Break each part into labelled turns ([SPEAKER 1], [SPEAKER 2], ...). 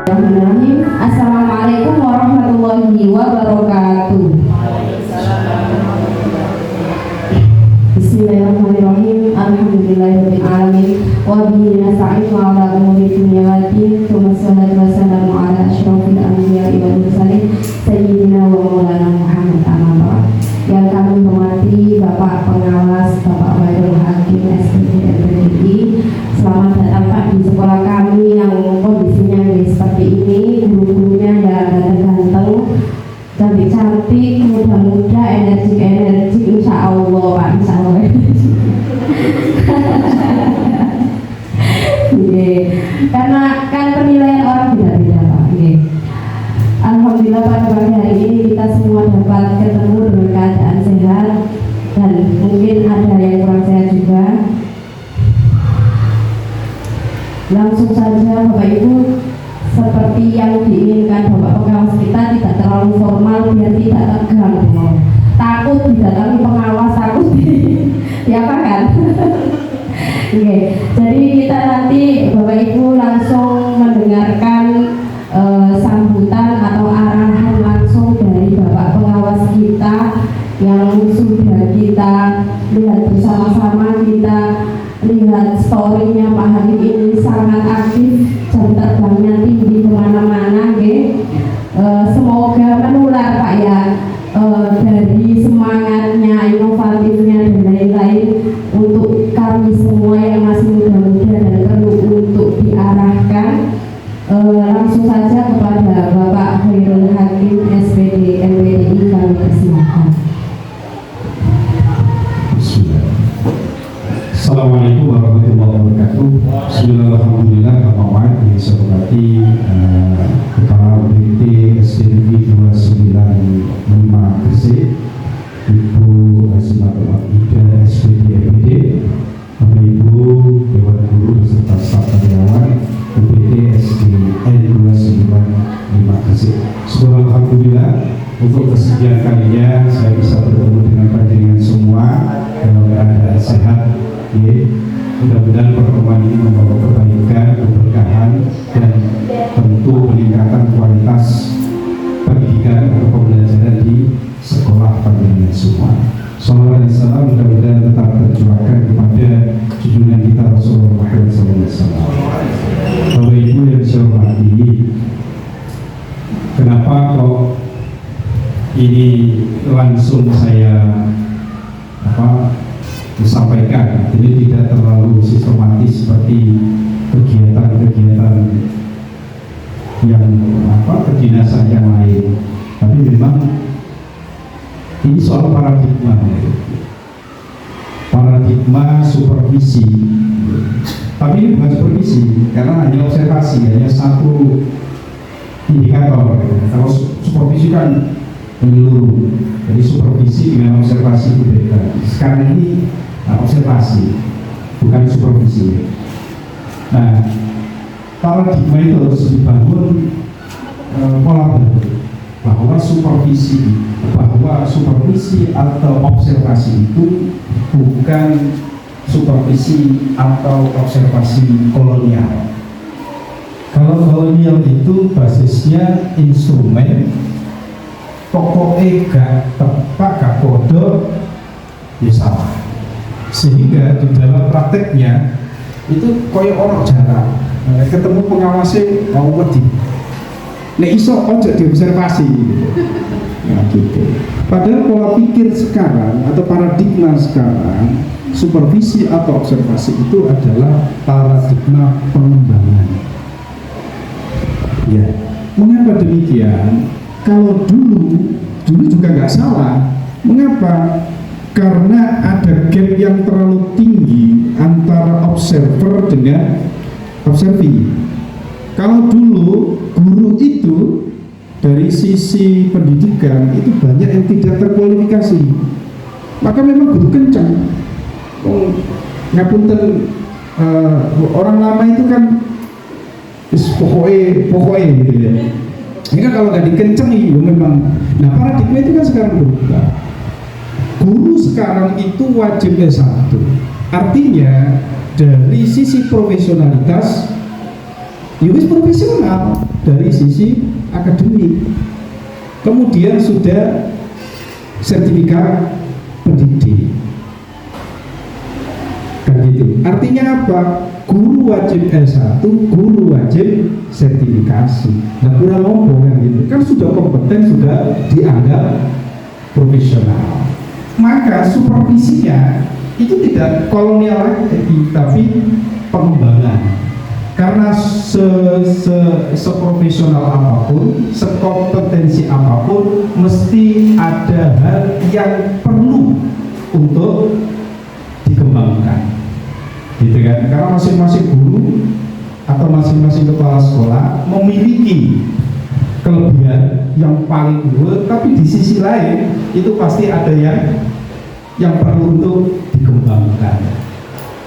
[SPEAKER 1] Bismillahirrahmanirrahim. Assalamualaikum warahmatullahi wabarakatuh. Bismillahirrahmanirrahim. Alhamdulillahirabbil alamin wa bihi nasta'inu 'ala umuri dunya waddin. Wassalatu wassalamu 'ala asyrofil anbiya'i wal mursalin sayyidina wa maulana Muhammad amma. Yang kami hormati Bapak Pengawas, Bapak Khairul Hakim SPD MPDI. Selamat datang Pak di sekolah kami yang kondisinya seperti ini. Guru-gurunya yang ganteng-ganteng, cantik-cantik, muda-muda, energik-energik, insya Allah Pak, insya Allah. Karena kan penilaian orang beda-beda Pak. Alhamdulillah pada pagi hari ini kita semua dapat ketemu dengan keadaan sehat, dan mungkin ada yang kurang sehat juga. Langsung saja Bapak Ibu, seperti yang diinginkan Bapak Pengawas kita, tidak terlalu formal biar tidak tegang. Takut didatangi pengawas, takut ya Pak kan? Oke, jadi kita nanti Bapak Ibu langsung mendengarkan sambutan atau arahan langsung dari Bapak Pengawas kita yang sudah kita lihat bersama-sama. Kita lihat story-nya Pak Hakim ini sangat aktif, jam terbangnya tinggi kemana-mana. Semoga menular Pak ya, dari semangatnya, inovatifnya dan lain-lain untuk kami semua yang masih muda-muda dan perlu untuk diarahkan. Langsung saja kepada Bapak Khairul Hakim SPD MPDI, kami persilakan.
[SPEAKER 2] Assalamualaikum warahmatullahi wabarakatuh. Bismillahirrahmanirrahim. Yang saya hormati Kepala BPT SDNI 295 Gresik, Ibu Simatul Ida SPD MPD, Bapak Ibu Dewan Guru beserta staf karyawan BPT SDN 295 Gresik. Alhamdulillah untuk kesekian kalinya saya bisa bertemu dengan panjenengan semua dalam keadaan sehat. Mudah-mudahan pertemuan ini membawa kebaikan, keberkahan, dan tentu peningkatan kualitas pendidikan atau pembelajaran di sekolah panjenengan semua. Sallallahu alaihi wasallam mudah-mudahan tetap tercurahkan kepada junjungan kita Rasulullah SAW. Bapak Ibu yang saya hormati, kenapa kok ini langsung saya disampaikan, jadi tidak terlalu sistematis seperti kegiatan-kegiatan yang kedinasan yang lain, tapi memang ini soal paradigma supervisi. Tapi ini bukan supervisi karena hanya observasi, hanya satu indikator. Kalau supervisi kan menyeluruh, jadi supervisi dengan observasi itu beda. Sekarang ini observasi, bukan supervisi. Nah, paradigma itu harus dibangun pola baru, bahwa supervisi atau observasi itu bukan supervisi atau observasi kolonial. Kalau kolonial itu basisnya instrumen, pokoknya gak tepat, gak bodoh, ya salah. Sehingga di dalam prakteknya itu koyo orang jarak, ketemu pengawasnya mau wedi, nek iso ojo diobservasi gitu. Nah, gitu. Padahal pola pikir sekarang atau paradigma sekarang, supervisi atau observasi itu adalah paradigma pengembangan. Ya, mengapa demikian? Kalau dulu juga nggak salah. Mengapa? Karena ada gap yang terlalu tinggi antara observer dengan observi. Kalau dulu guru itu dari sisi pendidikan itu banyak yang tidak terkualifikasi, maka memang guru kencang. Ngapunten, orang lama itu kan pokoknya gitu ya. Ini kan kalau nggak dikenceng memang. Nah, paradigma itu kan sekarang berubah. Guru sekarang itu wajib S1. Artinya dari sisi profesionalitas wis profesional dari sisi akademik, kemudian sudah sertifikat pendidik, kan gitu. Artinya apa? Guru wajib S1, guru wajib sertifikasi. Nah kurang ngomong kan gitu, kan sudah kompeten, sudah dianggap profesional. Maka supervisinya itu tidak kolonial lagi, tapi pengembangan. Karena seprofesional apapun, sekompetensi apapun, mesti ada hal yang perlu untuk dikembangkan, gitu kan? Karena masing-masing guru atau masing-masing kepala sekolah memiliki kelebihan yang paling unggul, tapi di sisi lain itu pasti ada yang perlu untuk dikembangkan.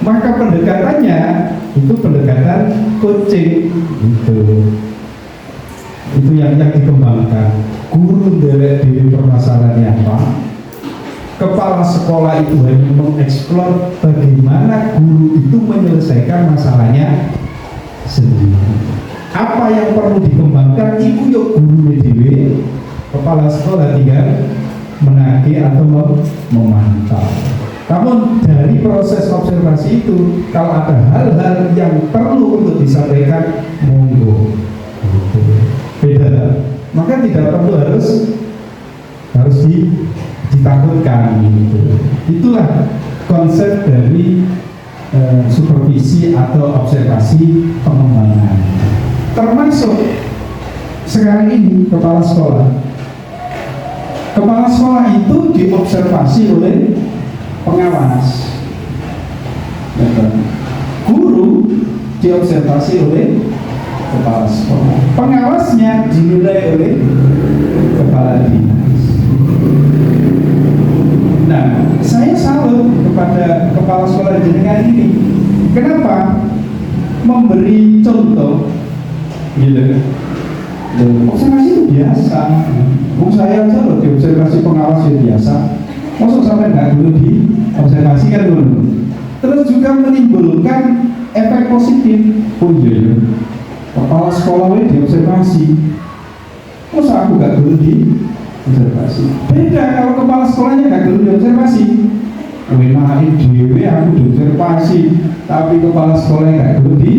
[SPEAKER 2] Maka pendekatannya itu pendekatan coaching, itu yang dikembangkan. Guru ndelek dhewe permasalahannya apa, kepala sekolah itu hanya mengeksplor bagaimana guru itu menyelesaikan masalahnya sendiri. Apa yang perlu dikembangkan itu yuk guru dhewe, kepala sekolah tinggal menagih atau memantau. Namun dari proses observasi itu, kalau ada hal-hal yang perlu untuk disampaikan, monggo. Beda. Maka tidak perlu harus ditakutkan. Gitu. Itulah konsep dari supervisi atau observasi pengembangan. Termasuk sekarang ini kepala sekolah. Kepala sekolah itu diobservasi oleh pengawas, guru diobservasi oleh kepala sekolah, pengawasnya dinilai oleh kepala dinas. Nah, saya salut kepada kepala sekolah jenengan ini. Kenapa? Memberi contoh, gitu. Observasi itu biasa. Saya aja loh diobservasi pengawas itu biasa. Masuk sampai nggak dulu di observasi kan dulu. Terus juga menimbulkan efek positif. Oh iya, kepala sekolah ini diobservasi. Masa aku nggak dulu di observasi? Beda kalau kepala sekolahnya nggak dulu diobservasi. Wenahin dewe aku diobservasi, tapi kepala sekolahnya nggak dulu di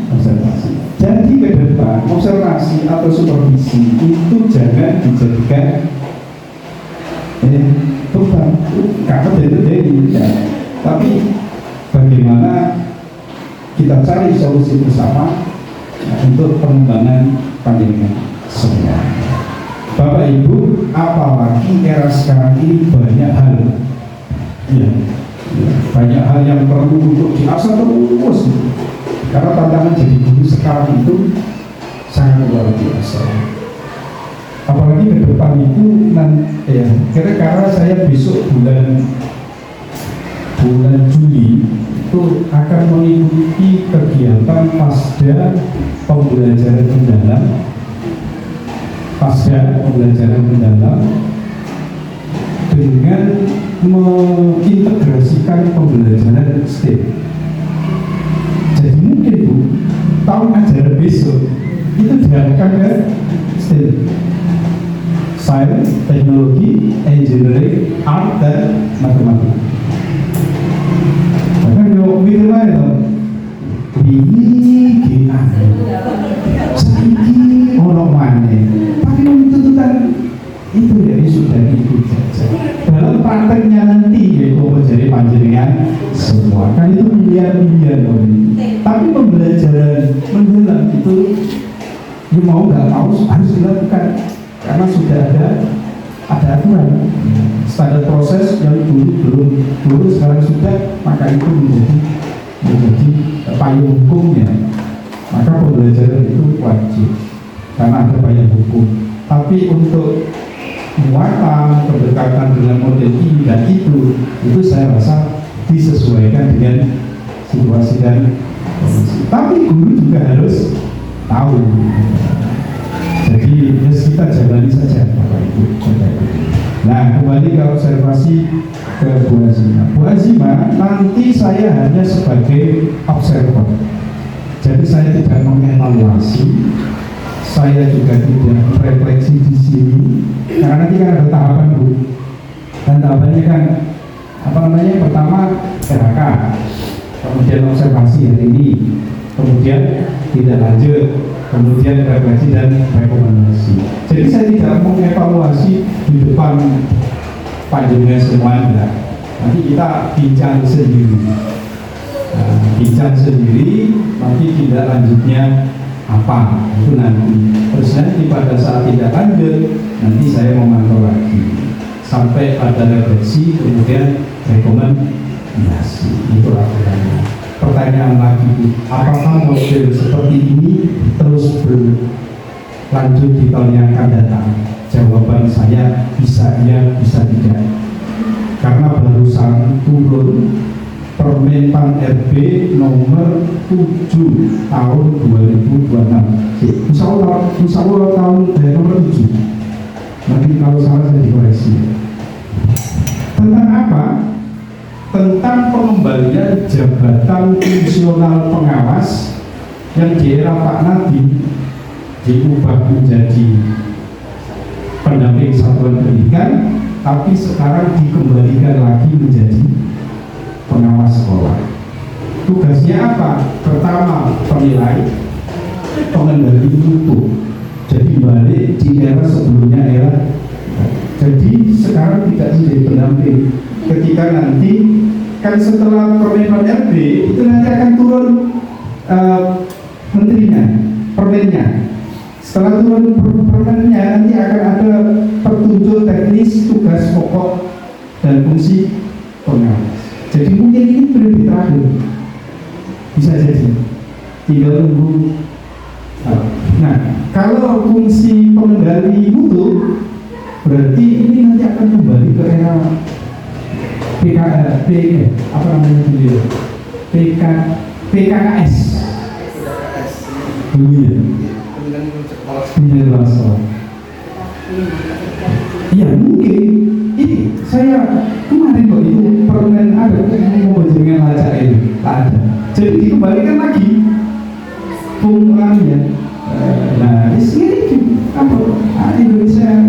[SPEAKER 2] observasi. Jadi ke depan observasi atau supervisi itu jangan dijadikan bukan karena dari ya. Tapi bagaimana kita cari solusi bersama untuk pengembangan panjenengan semua. Bapak Ibu, apalagi era sekarang ini banyak hal banyak hal yang perlu untuk diasah terus. Karena tantangan jadi guru sekarang itu sangat luar biasa. Apalagi ke depan itu kira-kira saya besok bulan Juli itu akan mengikuti kegiatan pasca pembelajaran mendalam dengan mengintegrasikan pembelajaran STEM. Jadi mungkin Bu, tahun ajaran besok itu diarahkan ke STEM, Science, Teknologi, Engineering, Art, dan Matematika. Bahkan kalau mikir itu ini saiki orang mana tapi tuntutan itu dari sudah itu saja. Dalam prakteknya nanti ya kok menjadi panjenengan semua kan itu miliar-miliar. Tapi pembelajaran mendalam itu mau nggak mau harus dilakukan karena sudah ada aturan standar proses yang dulu sekarang sudah, maka itu menjadi payung hukumnya. Maka pembelajaran itu wajib karena ada payung hukum. Tapi untuk muatan berdekatan dengan model ini dan itu saya rasa disesuaikan dengan situasi dan kondisi. Tapi guru juga harus tahu. Jadi kita jalani saja Bapak Ibu. Nah, kembali ke observasi ke Bu Azima. Bu Azima, nanti saya hanya sebagai observer. Jadi saya tidak mengevaluasi. saya juga tidak refleksi di sini karena nanti kan ada tahapan Bu, dan tahapannya kan apa namanya, pertama PHK, kemudian observasi hari ini, kemudian tidak lanjut, kemudian refleksi dan rekomendasi. Jadi saya tidak mengevaluasi di depan panjangnya semua, enggak. Nanti kita bincang sendiri, nanti tidak lanjutnya apa itu nanti. Terus nanti pada saat tidak lanjut, nanti saya memantau lagi sampai pada refleksi, kemudian rekomendasi. Itu aturannya. Pertanyaan lagi, apakah model seperti ini terus berlanjut di tahun yang akan datang? Jawaban saya bisa iya, bisa tidak. Karena barusan turun Permen-Pan RB nomor 7 tahun 2026. Insya Allah tahun nomor 7. Nanti kalau salah saya dikoreksi. Tentang apa? Tentang pengembalian jabatan fungsional pengawas yang di era Pak Nadiem diubah menjadi pendamping satuan pendidikan, tapi sekarang dikembalikan lagi menjadi pengawas sekolah. Tugasnya apa? Pertama, penilai, pengendali mutu. Jadi balik di era sebelumnya era. Jadi sekarang tidak menjadi pendamping. Ketika nanti kan setelah Permen-Pan RB itu nanti akan turun menterinya, permennya. Setelah turun permennya nanti akan ada petunjuk teknis tugas pokok dan fungsi pengawas. Jadi mungkin ini prioritas terakhir, bisa jadi tinggal tunggu. Nah, kalau fungsi pengendali mutu berarti ini nanti akan kembali ke era PKKS dulu ya. Iya mungkin ini saya kemarin kok itu permen ada mau dengan lacak ini tak ada, jadi dikembalikan lagi fungsinya. Nah di sini apa Indonesia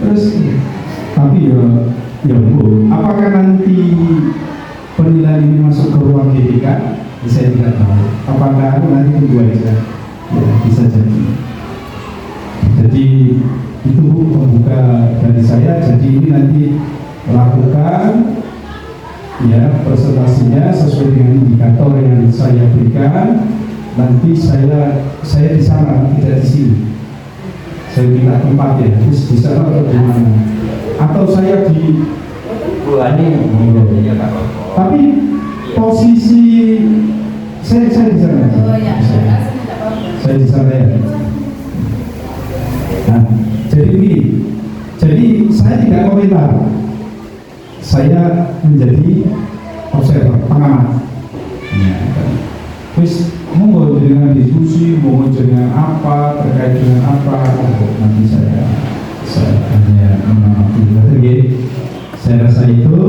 [SPEAKER 2] terus, tapi ya Bu, apakah nanti penilaian ini masuk ke ruang GDK? Saya tidak tahu. Apakah nanti tunggu aja? Ya, bisa jadi. Jadi itu pembuka dari saya. Jadi ini nanti lakukan ya presentasinya sesuai dengan indikator yang saya berikan. Nanti saya di sana, tidak di sini. Saya minta tempat ya, terus di sana atau di mana? Atau saya di tapi posisi saya di sana. Saya di sana ya. Nah, jadi saya tidak komentar. Saya menjadi observer, pengamat. Ya, terus mau dengan diskusi, mau dengan apa, terkait dengan apa, nanti saya hanya mengamati. Saya rasa itu,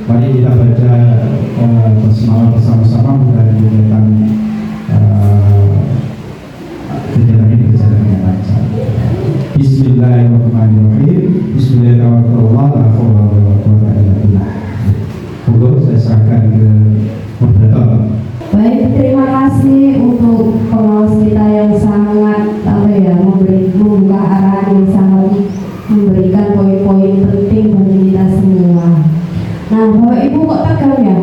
[SPEAKER 2] mari kita baca bersama-sama bukan kegiatan ini berjalan dengan lancar. Bismillahirrahmanirrahim. Bismillahirrahmanirrahim. Monggo saya serahkan ke moderator.
[SPEAKER 1] Baik, terima kasih untuk pengawas kita yang sangat membuka arahan yang sangat memberikan poin-poin penting bagi kita semua. Nah, Bapak Ibu kok tegang ya?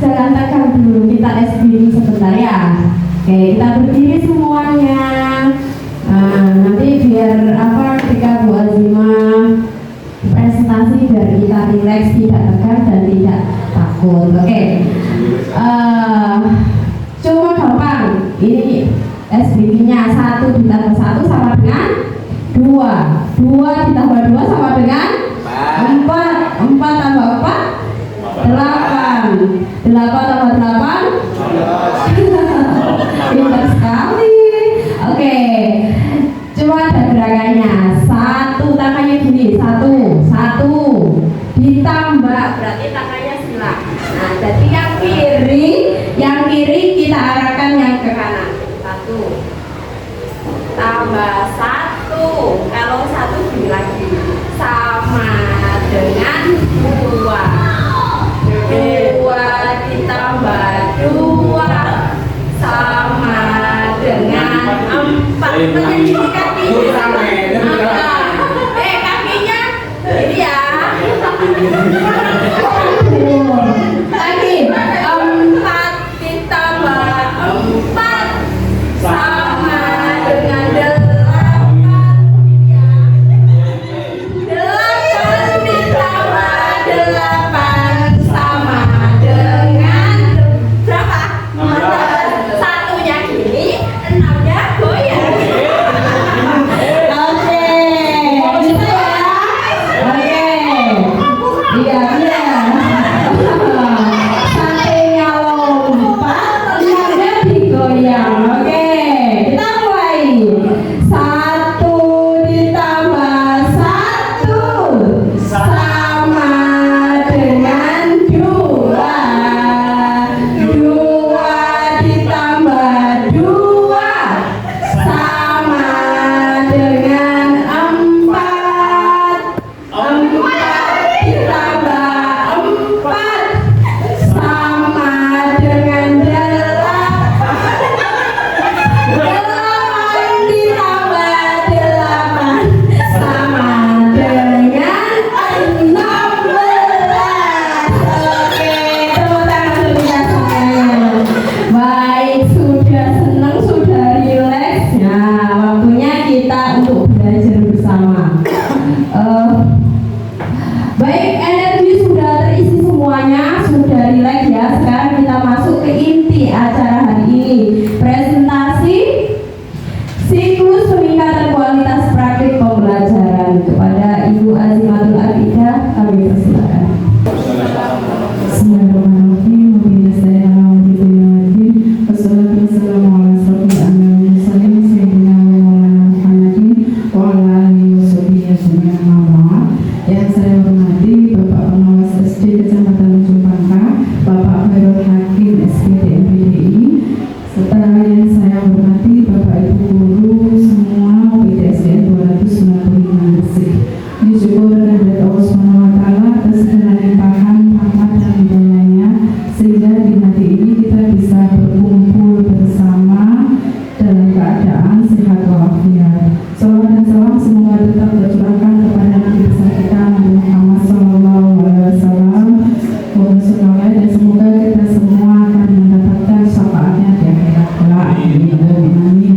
[SPEAKER 1] Jangan tegang dulu, kita SBY sebentar ya. Oke, kita berdiri semuanya. Nanti biar ketika Bu Azimah presentasi biar kita rileks, tidak tegang dan tidak takut. Oke. Cuma gampang. Ini SBY-nya 1 ditambah 1 sama dengan 2. 2 ditambah 2 sama dengan 4. 4 tambah 4 8. 8 tambah 8 pintar sekali. Oke. Cuma ada gerakannya. 1 tangannya gini, 1 ditambah berarti tangannya sebelah. Nah, jadi yang kiri kita arahkan yang ke kanan. 1 ditambah 1. Kalau 1 gini lagi. Sama dengan 2. 2 ditambah 2 sama dengan 4. Menjadi kakinya kakinya ini ya. Lagi 4 ditambah 4 sama dengan 8 ya. 8 ditambah 8 sama dengan berapa? 1-nya gini, 6-nya goyang. Oke, bisa ya? Oke, iya. Sampingnya lompat, 6-nya digoyang. Oke, kita mulai. 1 ditambah 1 sama dengan 2. 2 ditambah 2 sama dengan 4. 4 ditambah 4 sama dengan 8. 8 ditambah 8 sama dengan 16. Oke, tepuk tangan dulu ya semuanya. Baik, sudah senang, sudah rileks. Nah, waktunya kita untuk belajar bersama. Baik, energi sudah terisi semuanya, sudah rileks ya. Sekarang kita masuk ke inti acara hari ini. Presentasi siklus peningkatan kualitas praktik pembelajaran. Kepada Ibu Azimatul Aqidah, kami persilakan.
[SPEAKER 3] Bismillahirrahmanirrahim. Wassalatu wassalamu ala asrofil anbiya'i wal mursalin sayyidina wa maulana Muhammadin wa ala alihi wa sahbihi ajma'in amma ba'd. Yang saya hormati Bapak Pengawas SD Kecamatan Ujung Pangka, Bapak Khairul Hakim SPT MPDI, serta yang saya hormati Bapak Ibu guru semua PDSN 295 Gresik. Puji syukur kehadirat Allah Subhanahu wa taala atas segala limpahan rahmat dan hidayahnya, sehingga di hari ini kita bisa berkumpul bersama dalam keadaan sehat walafiat. Salawat dan salam semoga tetap tercurahkan kepada Nabi besar kita Nabi Muhammad SAW. Dan semoga kita semua akan mendapatkan syafaatnya di akhirat kelak. Amin.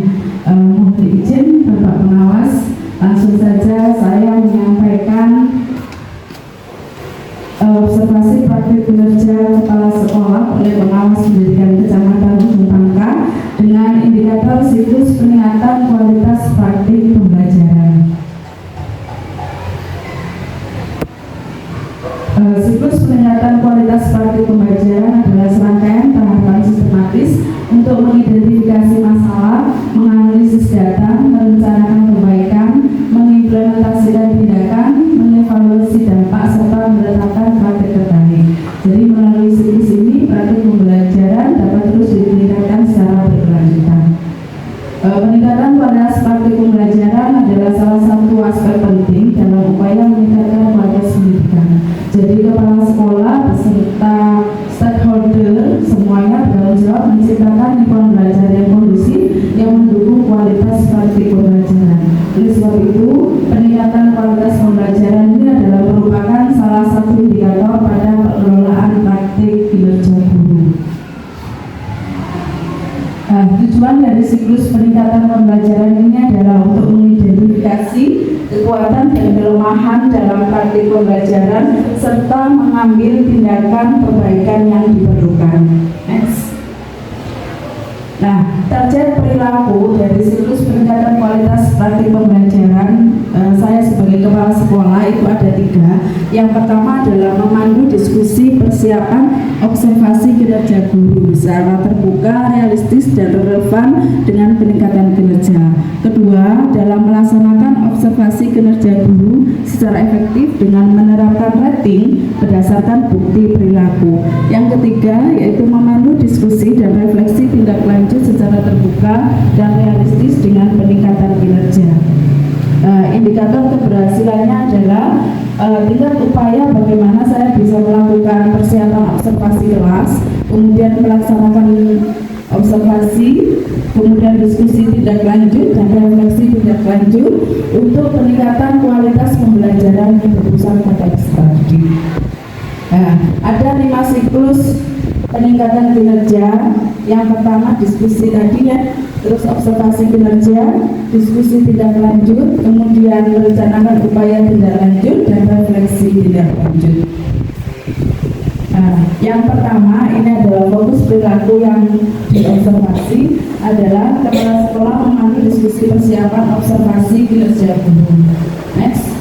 [SPEAKER 3] Mohon izin Bapak Pengawas, langsung saja saya menyampaikan observasi praktik kinerja kepala sekolah oleh pengawas pendidikan Kecamatan Ujung Pangka dengan indikator siklus peningkatan kualitas praktik pembelajaran. Siklus peningkatan kualitas praktik pembelajaran adalah serangkaian tahapan sistematis untuk mengidentifikasi masalah, menganalisis data, merencanakan perbaikan, mengimplementasikan tindakan, mengevaluasi dampak, serta menetapkan praktik terbaik. Jadi melalui siklus ini, praktik pembelajaran dapat terus ditingkatkan secara berkelanjutan. Peningkatan kualitas praktik pembelajaran adalah salah satu aspek penting dalam upaya meningkatkan kualitas pendidikan. Jadi kepala sekolah beserta stakeholder semuanya bertanggung jawab menciptakan lingkungan belajar yang kondusif yang mendukung kualitas praktik pembelajaran. Oleh sebab itu, peningkatan kualitas pembelajaran ini adalah merupakan salah satu indikator pada pengelolaan praktik kinerja guru. Tujuan dari siklus peningkatan pembelajaran ini adalah untuk mengidentifikasi kekuatan dan kelemahan dalam praktik pembelajaran serta mengambil tindakan perbaikan yang diperlukan. Next. Nah, target perilaku dari siklus peningkatan kualitas praktik pembelajaran saya sebagai kepala sekolah itu ada 3. Yang pertama adalah memandu diskusi persiapan observasi kinerja guru secara terbuka, realistis, dan relevan dengan peningkatan kinerja. Kedua, dalam melaksanakan observasi kinerja guru secara efektif dengan menerapkan rating berdasarkan bukti perilaku. Yang ketiga yaitu memandu diskusi dan refleksi tindak lanjut secara terbuka dan realistis dengan peningkatan kinerja. Indikator keberhasilannya adalah tingkat upaya bagaimana saya bisa melakukan persiapan observasi kelas, kemudian melaksanakan observasi, kemudian diskusi tindak lanjut dan refleksi tindak lanjut untuk peningkatan kualitas pembelajaran yang berpusat pada peserta didik. Ada 5 siklus peningkatan kinerja. Yang pertama diskusi tadi ya, terus observasi kinerja, diskusi tindak lanjut, kemudian merencanakan upaya tindak lanjut dan refleksi tindak lanjut. Yang pertama ini adalah fokus perilaku yang diobservasi adalah kepala sekolah memandu diskusi persiapan observasi kinerja guru. Next.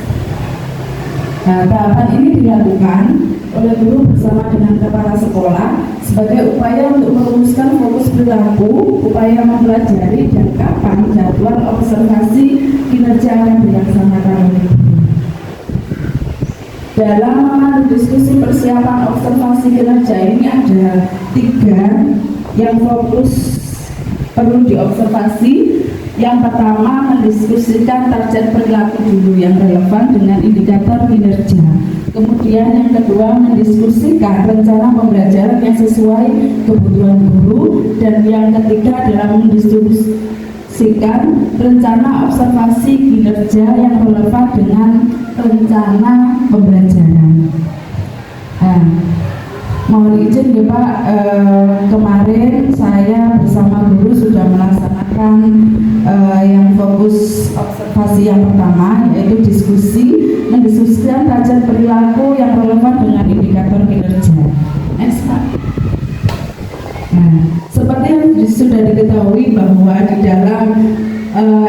[SPEAKER 3] Tahapan ini dilakukan oleh guru bersama dengan kepala sekolah sebagai upaya untuk merumuskan fokus perilaku, upaya mempelajari dan kapan jadwal observasi kinerja akan dilaksanakan oleh guru. Dalam memandu diskusi persiapan observasi kinerja ini ada 3 yang fokus perlu diobservasi. Yang pertama, mendiskusikan target perilaku dulu yang relevan dengan indikator kinerja. Kemudian yang kedua, mendiskusikan rencana pembelajaran yang sesuai kebutuhan guru. Dan yang ketiga adalah mendiskusikan rencana observasi kinerja yang relevan dengan rencana pembelajaran. Mohon izin ya Pak, kemarin saya bersama guru sudah melaksanakan yang fokus observasi yang pertama, yaitu mendiskusikan target perilaku yang relevan dengan indikator kinerja. Next Pak. Seperti yang sudah diketahui bahwa di dalam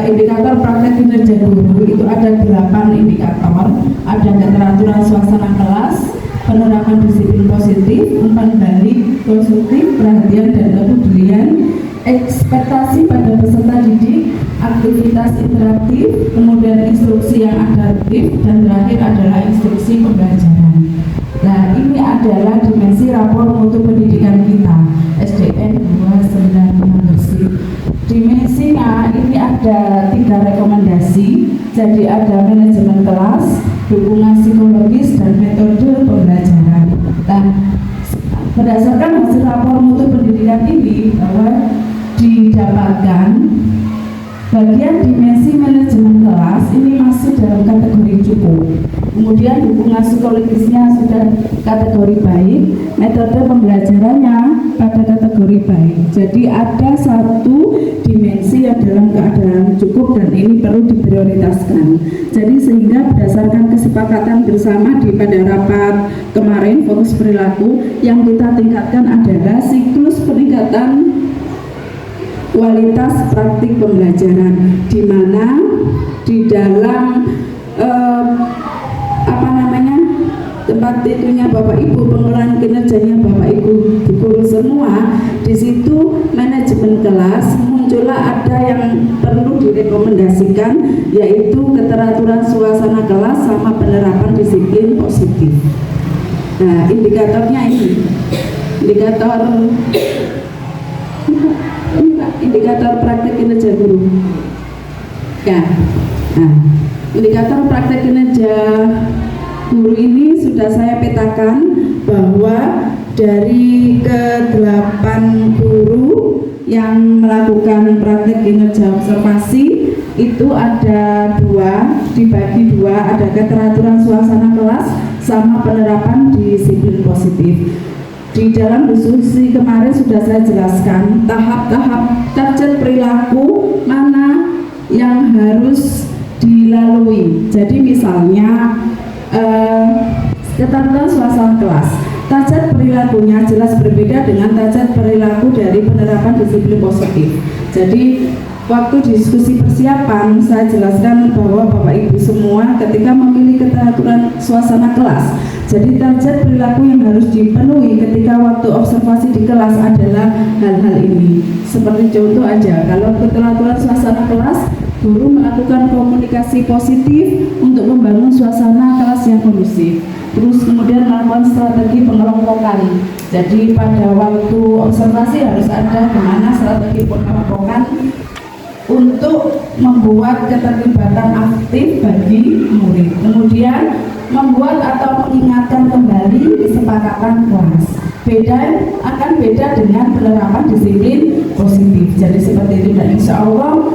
[SPEAKER 3] indikator praktek kinerja guru itu ada 8 indikator. Ada keteraturan suasana kelas, penerapan disiplin positif, umpan balik konstruktif, perhatian dan kepedulian, ekspektasi pada peserta didik, aktivitas interaktif, kemudian instruksi yang adaptif, dan terakhir adalah instruksi pembelajaran. Nah, ini adalah dimensi rapor mutu pendidikan kita, SDN 295 Gresik. Dimensinya ini ada 3 rekomendasi, jadi ada manajemen kelas, dukungan psikologis, dan metode pembelajaran. Nah, berdasarkan hasil rapor mutu pendidikan ini bahwa didapatkan bagian dimensi manajemen kelas ini masih dalam kategori cukup. Kemudian dukungan psikologisnya sudah kategori baik, metode pembelajarannya pada kategori baik. Jadi ada 1 dimensi yang dalam keadaan cukup dan ini perlu diprioritaskan. Jadi sehingga berdasarkan kesepakatan bersama pada rapat kemarin fokus perilaku yang kita tingkatkan adalah siklus peningkatan kualitas praktik pembelajaran, di mana di dalam tempat itunya Bapak Ibu, pengelolaan kinerjanya Bapak Ibu guru semua, di situ manajemen kelas muncullah ada yang perlu direkomendasikan, yaitu keteraturan suasana kelas sama penerapan disiplin positif. Nah, indikatornya ini indikator praktek kinerja guru. Ya, nah, indikator praktek kinerja guru ini sudah saya petakan bahwa dari ke-8 guru yang melakukan praktek kinerja observasi itu ada 2, dibagi 2, ada keteraturan suasana kelas sama penerapan disiplin positif. Di dalam diskusi kemarin sudah saya jelaskan tahap-tahap target perilaku mana yang harus dilalui. Jadi misalnya keteraturan suasana kelas, target perilakunya jelas berbeda dengan target perilaku dari penerapan disiplin positif. Jadi waktu diskusi persiapan saya jelaskan bahwa Bapak Ibu semua ketika memilih keteraturan suasana kelas, jadi target perilaku yang harus dipenuhi ketika waktu observasi di kelas adalah hal-hal ini. Seperti contoh aja, kalau keteraturan suasana kelas, guru melakukan komunikasi positif untuk membangun suasana kelas yang kondusif. Terus kemudian melakukan strategi pengelompokan. Jadi pada waktu observasi harus ada gimana strategi pengelompokan untuk membuat keterlibatan aktif bagi murid. Kemudian membuat atau mengingatkan kembali kesepakatan kelas. Akan beda dengan penerapan disiplin positif. Jadi seperti itu, dan insya Allah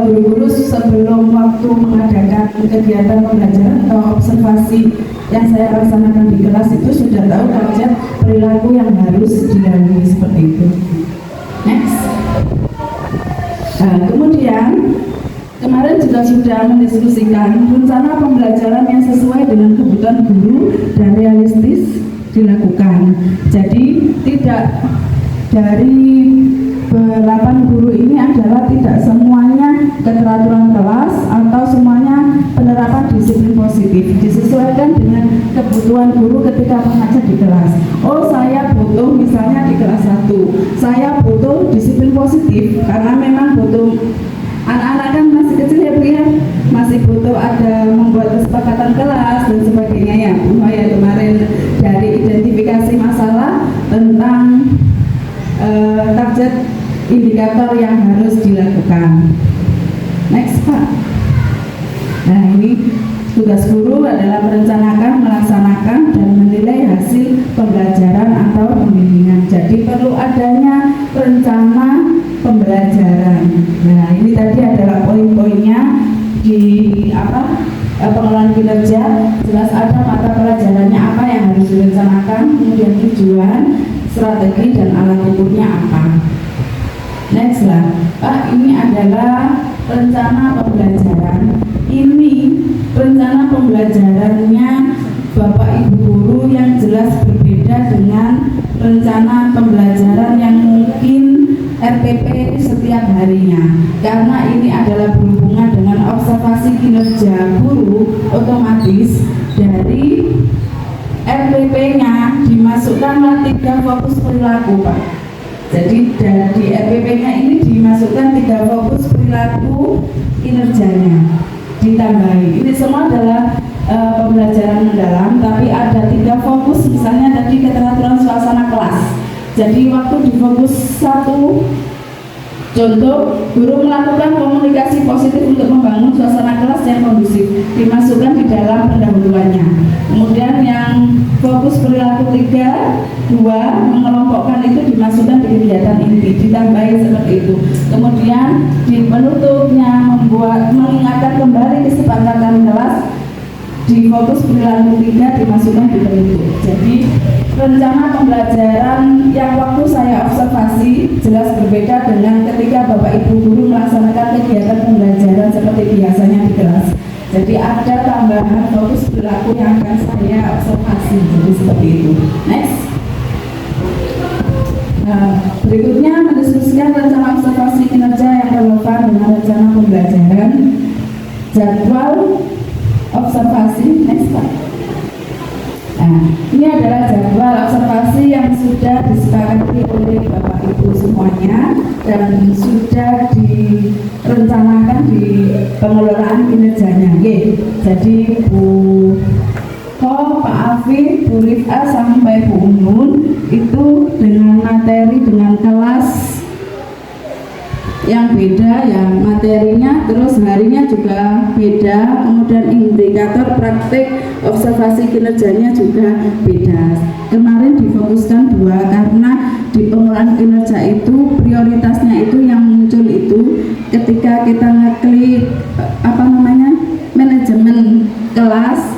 [SPEAKER 3] guru-guru sebelum waktu mengadakan kegiatan pembelajaran atau observasi yang saya laksanakan di kelas itu sudah tahu target perilaku yang harus dilalui seperti itu. Next. Kemudian kemarin juga sudah mendiskusikan rencana pembelajaran yang sesuai dengan kebutuhan guru dan realistis dilakukan. Jadi tidak dari 8 guru ini adalah tidak semuanya keteraturan kelas atau semuanya penerapan disiplin positif, disesuaikan dengan kebutuhan guru ketika mengajar di kelas. Oh, saya butuh misalnya di kelas 1 saya butuh disiplin positif karena memang butuh, anak-anak kan masih kecil ya Bu ya, masih butuh ada membuat kesepakatan kelas dan sebagainya ya Bu ya. Kemarin dari identifikasi masalah tentang target indikator yang harus dilakukan. Next Pak. Nah, ini tugas guru adalah merencanakan, melaksanakan, dan menilai hasil pembelajaran atau pembimbingan. Jadi perlu adanya rencana pembelajaran. Nah, ini tadi adalah poin-poinnya di pengelolaan kinerja. Jelas ada mata pelajarannya apa yang harus direncanakan, kemudian tujuan, strategi, dan alat ukurnya apa. Next lah, Pak, ini adalah rencana pembelajaran. Ini rencana pembelajarannya Bapak Ibu guru yang jelas berbeda dengan rencana pembelajaran yang mungkin RPP setiap harinya. Karena ini adalah berhubungan dengan observasi kinerja guru, otomatis dari RPP-nya dimasukkanlah 3 fokus perilaku, Pak. Jadi dari RPP-nya ini dimasukkan 3 fokus perilaku kinerjanya, ditambahi. Ini semua adalah pembelajaran mendalam, tapi ada 3 fokus, misalnya tadi keteraturan suasana kelas. Jadi waktu di fokus 1, contoh, guru melakukan komunikasi positif untuk membangun suasana kelas yang kondusif, dimasukkan di dalam pendahuluannya. Kemudian yang fokus perilaku 3, 2, mengelompokkan itu dimasukkan di kegiatan inti, ditambahi seperti itu. Kemudian di penutupnya mengingatkan kembali kesepakatan kelas, di fokus perilaku 3 dimasukkan di penutup. Jadi rencana pembelajaran yang waktu saya observasi jelas berbeda dengan ketika Bapak Ibu guru melaksanakan kegiatan pembelajaran seperti biasanya di kelas. Jadi ada tambahan fokus perilaku yang akan saya observasi. Jadi seperti itu. Next. Berikutnya mendiskusikan rencana observasi kinerja yang relevan dengan rencana pembelajaran, jadwal observasi. Next Pak. Nah, ini adalah jadwal observasi yang sudah disepakati oleh Bapak Ibu semuanya dan sudah direncanakan di pengelolaan kinerjanya. Oke. Jadi Bu Ko, Pak Afif, Bu Rif'a sampai Bu Unun itu dengan materi, dengan kelas yang beda ya materinya, terus harinya juga beda, kemudian indikator praktik observasi kinerjanya juga beda. Kemarin difokuskan 2 karena di pengelolaan kinerja itu prioritasnya itu yang muncul itu ketika kita ngeklik manajemen kelas,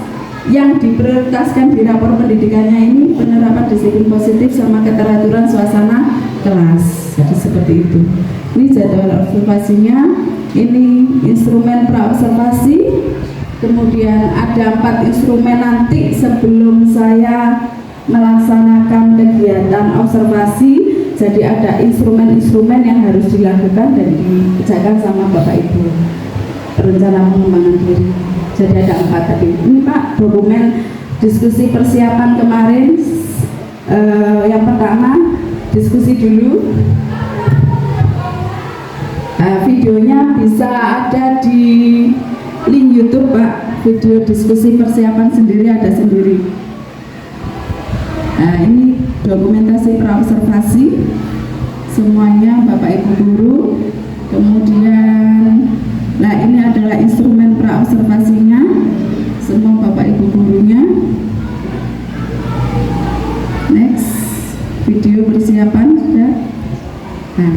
[SPEAKER 3] yang diprioritaskan di rapor pendidikannya ini penerapan disiplin positif sama keteraturan suasana kelas. Jadi seperti itu. Ini jadwal observasinya, ini instrumen praobservasi, kemudian ada 4 instrumen nanti sebelum saya melaksanakan kegiatan observasi. Jadi ada instrumen-instrumen yang harus dilakukan dan dikerjakan sama Bapak Ibu. Rencana pengembangan diri. Jadi ada 4 tadi. Ini Pak, dokumen diskusi persiapan kemarin. Yang pertama, diskusi dulu. Videonya bisa ada di link YouTube Pak. Video diskusi persiapan sendiri ada sendiri. Ini dokumentasi praobservasi semuanya Bapak Ibu guru. Kemudian, nah ini adalah instrumen praobservasinya semua Bapak Ibu gurunya. Next, video persiapan sudah. Nah,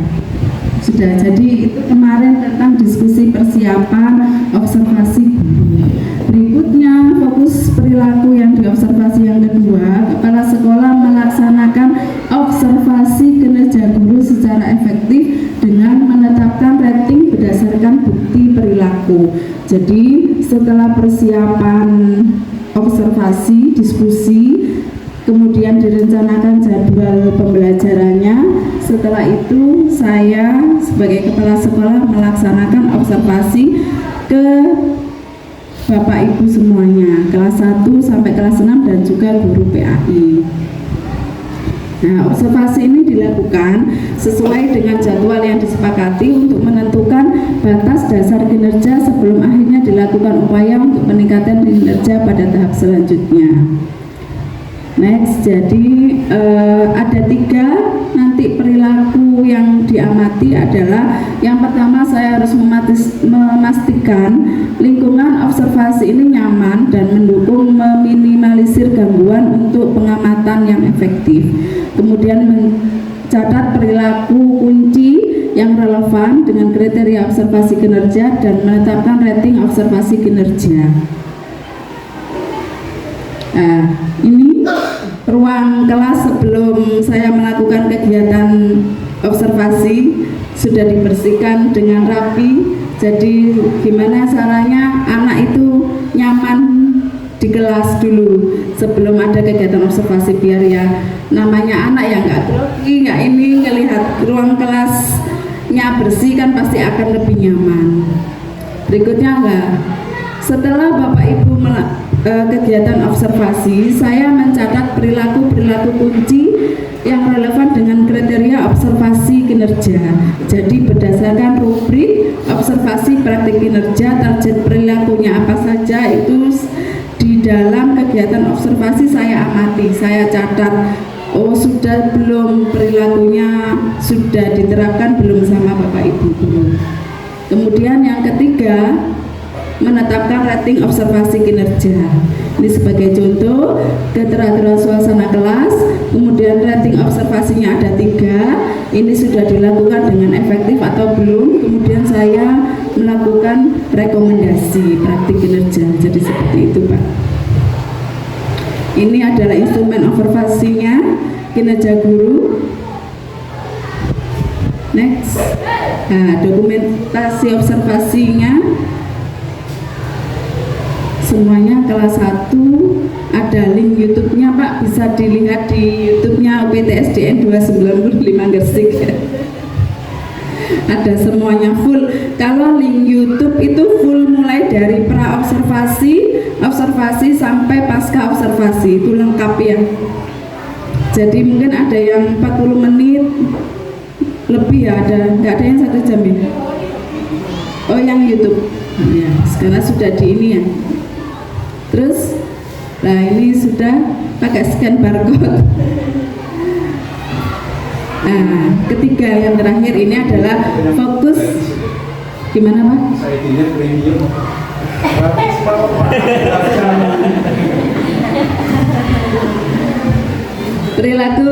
[SPEAKER 3] sudah. Jadi itu kemarin tentang diskusi persiapan observasi guru. Berikutnya fokus perilaku yang diobservasi yang kedua, kepala sekolah melaksanakan observasi kinerja guru secara efektif dengan menetapkan rating berdasarkan bukti perilaku. Jadi setelah persiapan observasi, diskusi, kemudian direncanakan jadwal pembelajarannya. Setelah itu saya sebagai kepala sekolah melaksanakan observasi ke Bapak Ibu semuanya, kelas 1 sampai kelas 6 dan juga guru PAI. Nah, observasi ini dilakukan sesuai dengan jadwal yang disepakati untuk menentukan batas dasar kinerja sebelum akhirnya dilakukan upaya untuk peningkatan kinerja pada tahap selanjutnya. Next, jadi ada 3 nanti perilaku yang diamati adalah yang pertama saya harus memastikan lingkungan observasi ini nyaman dan mendukung meminimalisir gangguan untuk pengamatan yang efektif. Kemudian mencatat perilaku kunci yang relevan dengan kriteria observasi kinerja dan menetapkan rating observasi kinerja. Ini ruang kelas sebelum saya melakukan kegiatan observasi sudah dibersihkan dengan rapi. Jadi gimana caranya anak itu nyaman di kelas dulu sebelum ada kegiatan observasi, biar ya namanya anak yang nggak grogi, nggak ini, ngelihat ruang kelasnya bersih kan pasti akan lebih nyaman. Berikutnya setelah Bapak Ibu kegiatan observasi, saya mencatat perilaku-perilaku kunci yang relevan dengan kriteria observasi kinerja. Jadi berdasarkan rubrik observasi praktik kinerja, target perilakunya apa saja itu di dalam kegiatan observasi saya amati, saya catat. Oh, sudah belum perilakunya sudah diterapkan belum sama Bapak Ibu guru. Kemudian yang ketiga, menetapkan rating observasi kinerja. Ini sebagai contoh keteraturan suasana kelas. Kemudian rating observasinya ada 3. Ini sudah dilakukan dengan efektif atau belum. Kemudian saya melakukan rekomendasi praktik kinerja. Jadi seperti itu Pak. Ini adalah instrumen observasinya kinerja guru. Next, dokumentasi observasinya semuanya kelas 1, ada link YouTube-nya Pak, bisa dilihat di YouTube-nya UPTSDN 295 Gresik. Ada semuanya full. Kalau link YouTube itu full mulai dari pra-observasi, observasi sampai pasca observasi, itu lengkap ya. Jadi mungkin ada yang 40 menit lebih ya, nggak ada yang 1 jam ya. Oh, yang YouTube ya, sekarang sudah di ini ya. Terus, nah ini sudah pakai scan barcode. Nah, ketiga yang terakhir ini adalah fokus. Gimana Pak? Perilaku,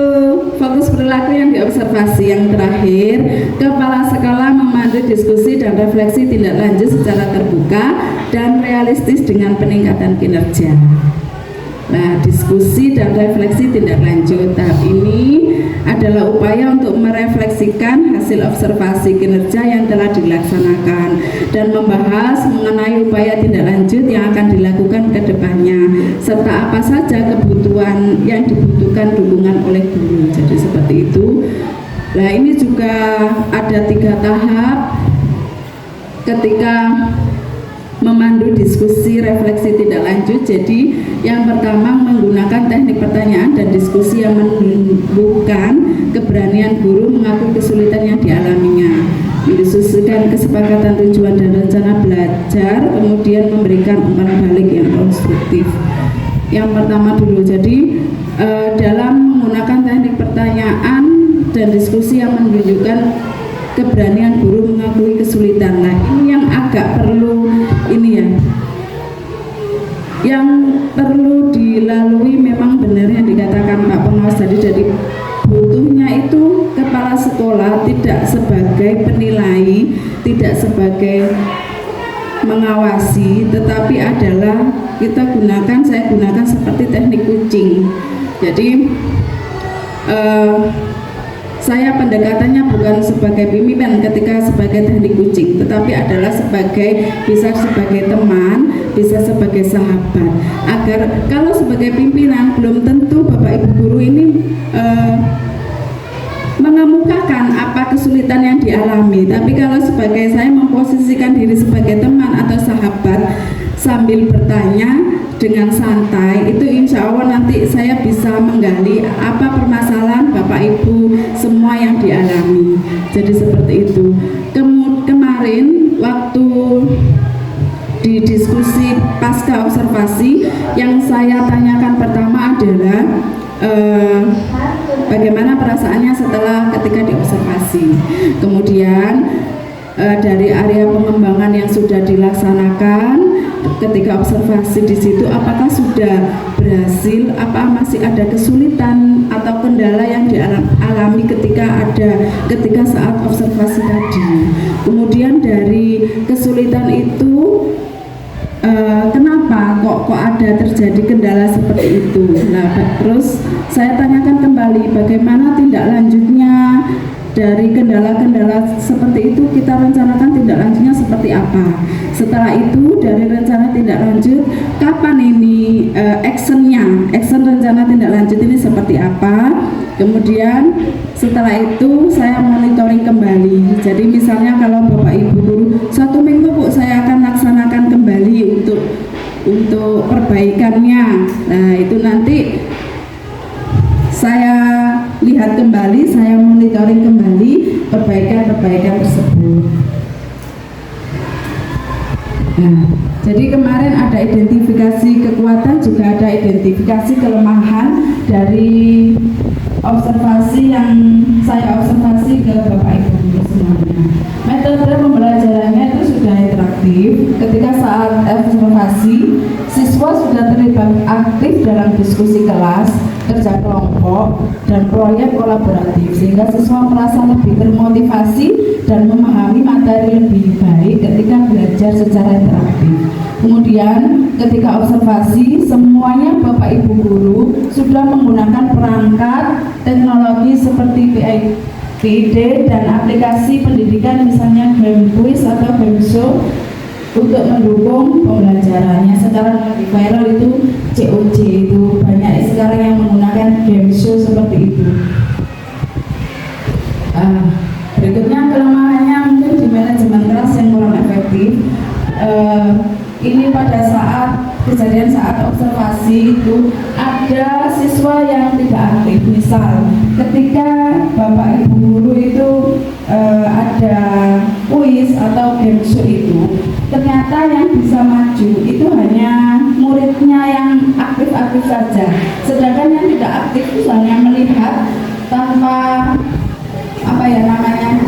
[SPEAKER 3] fokus perilaku yang diobservasi yang terakhir, kepala sekolah memandu diskusi dan refleksi tindak lanjut secara terbuka dan realistis dengan peningkatan kinerja. Nah, diskusi dan refleksi tindak lanjut tahap ini adalah upaya untuk merefleksikan hasil observasi kinerja yang telah dilaksanakan dan membahas mengenai upaya tindak lanjut yang akan dilakukan ke depannya serta apa saja kebutuhan yang dibutuhkan dukungan oleh guru. Jadi seperti itu. Nah, ini juga ada 3 tahap ketika memandu diskusi refleksi tindak lanjut. Jadi yang pertama menggunakan teknik pertanyaan dan diskusi yang menumbuhkan keberanian guru mengakui kesulitan yang dialaminya, mendiskusikan kesepakatan tujuan dan rencana belajar, kemudian memberikan umpan balik yang konstruktif. Yang pertama dulu, jadi dalam menggunakan teknik pertanyaan dan diskusi yang menunjukkan keberanian guru mengakui kesulitan. Nah, ini yang agak perlu ini ya, yang perlu dilalui. Memang benar yang dikatakan Pak Pengawas tadi, jadi butuhnya itu kepala sekolah tidak sebagai penilai, tidak sebagai mengawasi, tetapi adalah saya gunakan seperti teknik kucing. Jadi saya pendekatannya bukan sebagai pimpinan ketika sebagai teknik kucing, tetapi adalah bisa sebagai teman, bisa sebagai sahabat. Agar kalau sebagai pimpinan belum tentu Bapak Ibu guru ini mengemukakan apa kesulitan yang dialami, tapi kalau sebagai saya memposisikan diri sebagai teman atau sahabat sambil bertanya dengan santai, itu insya Allah nanti saya bisa menggali apa permasalahan Bapak Ibu semua yang dialami. Jadi seperti itu. Kemarin waktu di diskusi pasca observasi, yang saya tanyakan pertama adalah bagaimana perasaannya setelah ketika diobservasi. Kemudian dari area pengembangan yang sudah dilaksanakan ketika observasi di situ, apakah sudah berhasil, apa masih ada kesulitan atau kendala yang dialami ketika saat observasi tadi. Kemudian dari kesulitan itu kenapa kok ada terjadi kendala seperti itu. Nah, terus saya tanyakan kembali bagaimana tindak lanjutnya. Dari kendala-kendala seperti itu kita rencanakan tindak lanjutnya seperti apa. Setelah itu dari rencana tindak lanjut, kapan ini action rencana tindak lanjut ini seperti apa. Kemudian setelah itu saya monitoring kembali. Jadi misalnya kalau Bapak Ibu guru 1 minggu Bu saya akan laksanakan kembali untuk perbaikannya. Nah, itu nanti saya lihat kembali, saya monitoring kembali perbaikan tersebut. Nah, jadi kemarin ada identifikasi kekuatan, juga ada identifikasi kelemahan dari observasi yang saya observasi ke Bapak Ibu semuanya. Metode pembelajarannya itu sudah interaktif. Ketika saat observasi, siswa sudah terlibat aktif dalam diskusi kelas, kerja kelompok, dan proyek kolaboratif, sehingga siswa merasa lebih termotivasi dan memahami materi lebih baik ketika belajar secara interaktif. Kemudian ketika observasi, semuanya Bapak Ibu guru sudah menggunakan perangkat teknologi seperti PID dan aplikasi pendidikan, misalnya Game-Quiz atau Game-Show, untuk mendukung pembelajarannya. Sekarang lagi viral itu COC, itu banyak sekarang yang menggunakan Game-Show seperti itu. Berikutnya kelemahannya mungkin di manajemen kelas yang kurang efektif. Ini pada kejadian saat observasi itu ada siswa yang tidak aktif. Misal ketika Bapak Ibu guru itu ada kuis atau game show itu, ternyata yang bisa maju itu hanya muridnya yang aktif-aktif saja, sedangkan yang tidak aktif itu hanya melihat tanpa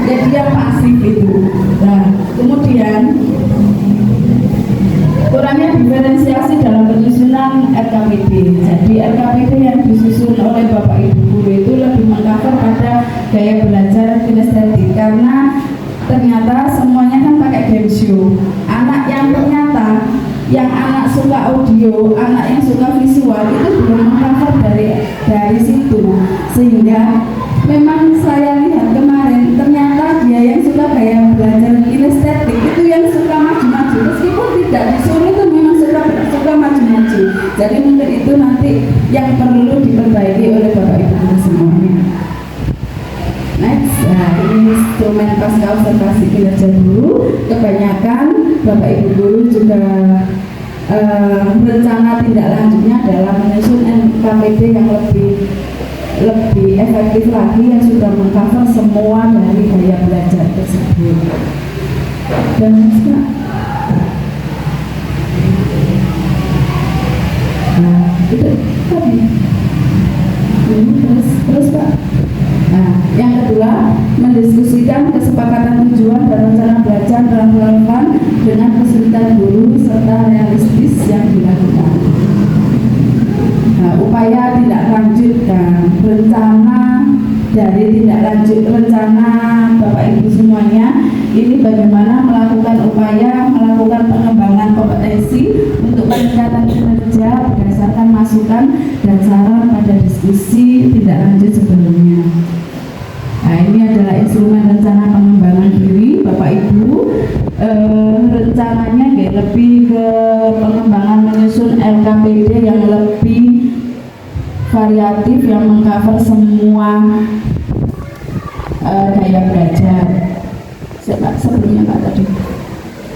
[SPEAKER 3] jadi yang pasif itu. Nah, kemudian kurangnya diferensiasi dalam penyusunan RKPD. Jadi RKPD yang disusun oleh Bapak Ibu guru itu lebih mengcover pada gaya belajar kinestetik, karena ternyata semuanya kan pakai game show. Anak suka audio, anak yang suka visual itu belum mengcover dari situ, sehingga memang saya lihat kemarin ternyata dia yang suka gaya belajar kinestetik itu yang suka maju-maju, meskipun tidak disuruh itu memang suka maju-maju. Jadi mungkin itu nanti yang perlu diperbaiki oleh Bapak Ibu semuanya. Next. pasca observasi kinerja guru, kebanyakan Bapak Ibu guru juga rencana tindak lanjutnya adalah menyusun NKPD yang lebih efektif lagi, yang sudah mengcover semua dari gaya belajar tersebut. Dan itu tadi. Terus Pak. Nah, yang kedua, mendiskusikan kesepakatan tujuan dan rencana belajar yang relevan dengan kesulitan guru serta realistis yang dilakukan. Nah, upaya tindak lanjutkan rencana dari tindak lanjut rencana Bapak Ibu semuanya ini bagaimana melakukan pengembangan kompetensi untuk peningkatan kinerja berdasarkan masukan dan saran pada diskusi tindak lanjut sebelumnya. Nah, ini adalah instrumen rencana pengembangan diri Bapak Ibu. Rencananya lebih ke pengembangan menyusun LKPD yang lebih variatif, yang mengcover semua gaya belajar. Sebelumnya Pak tadi.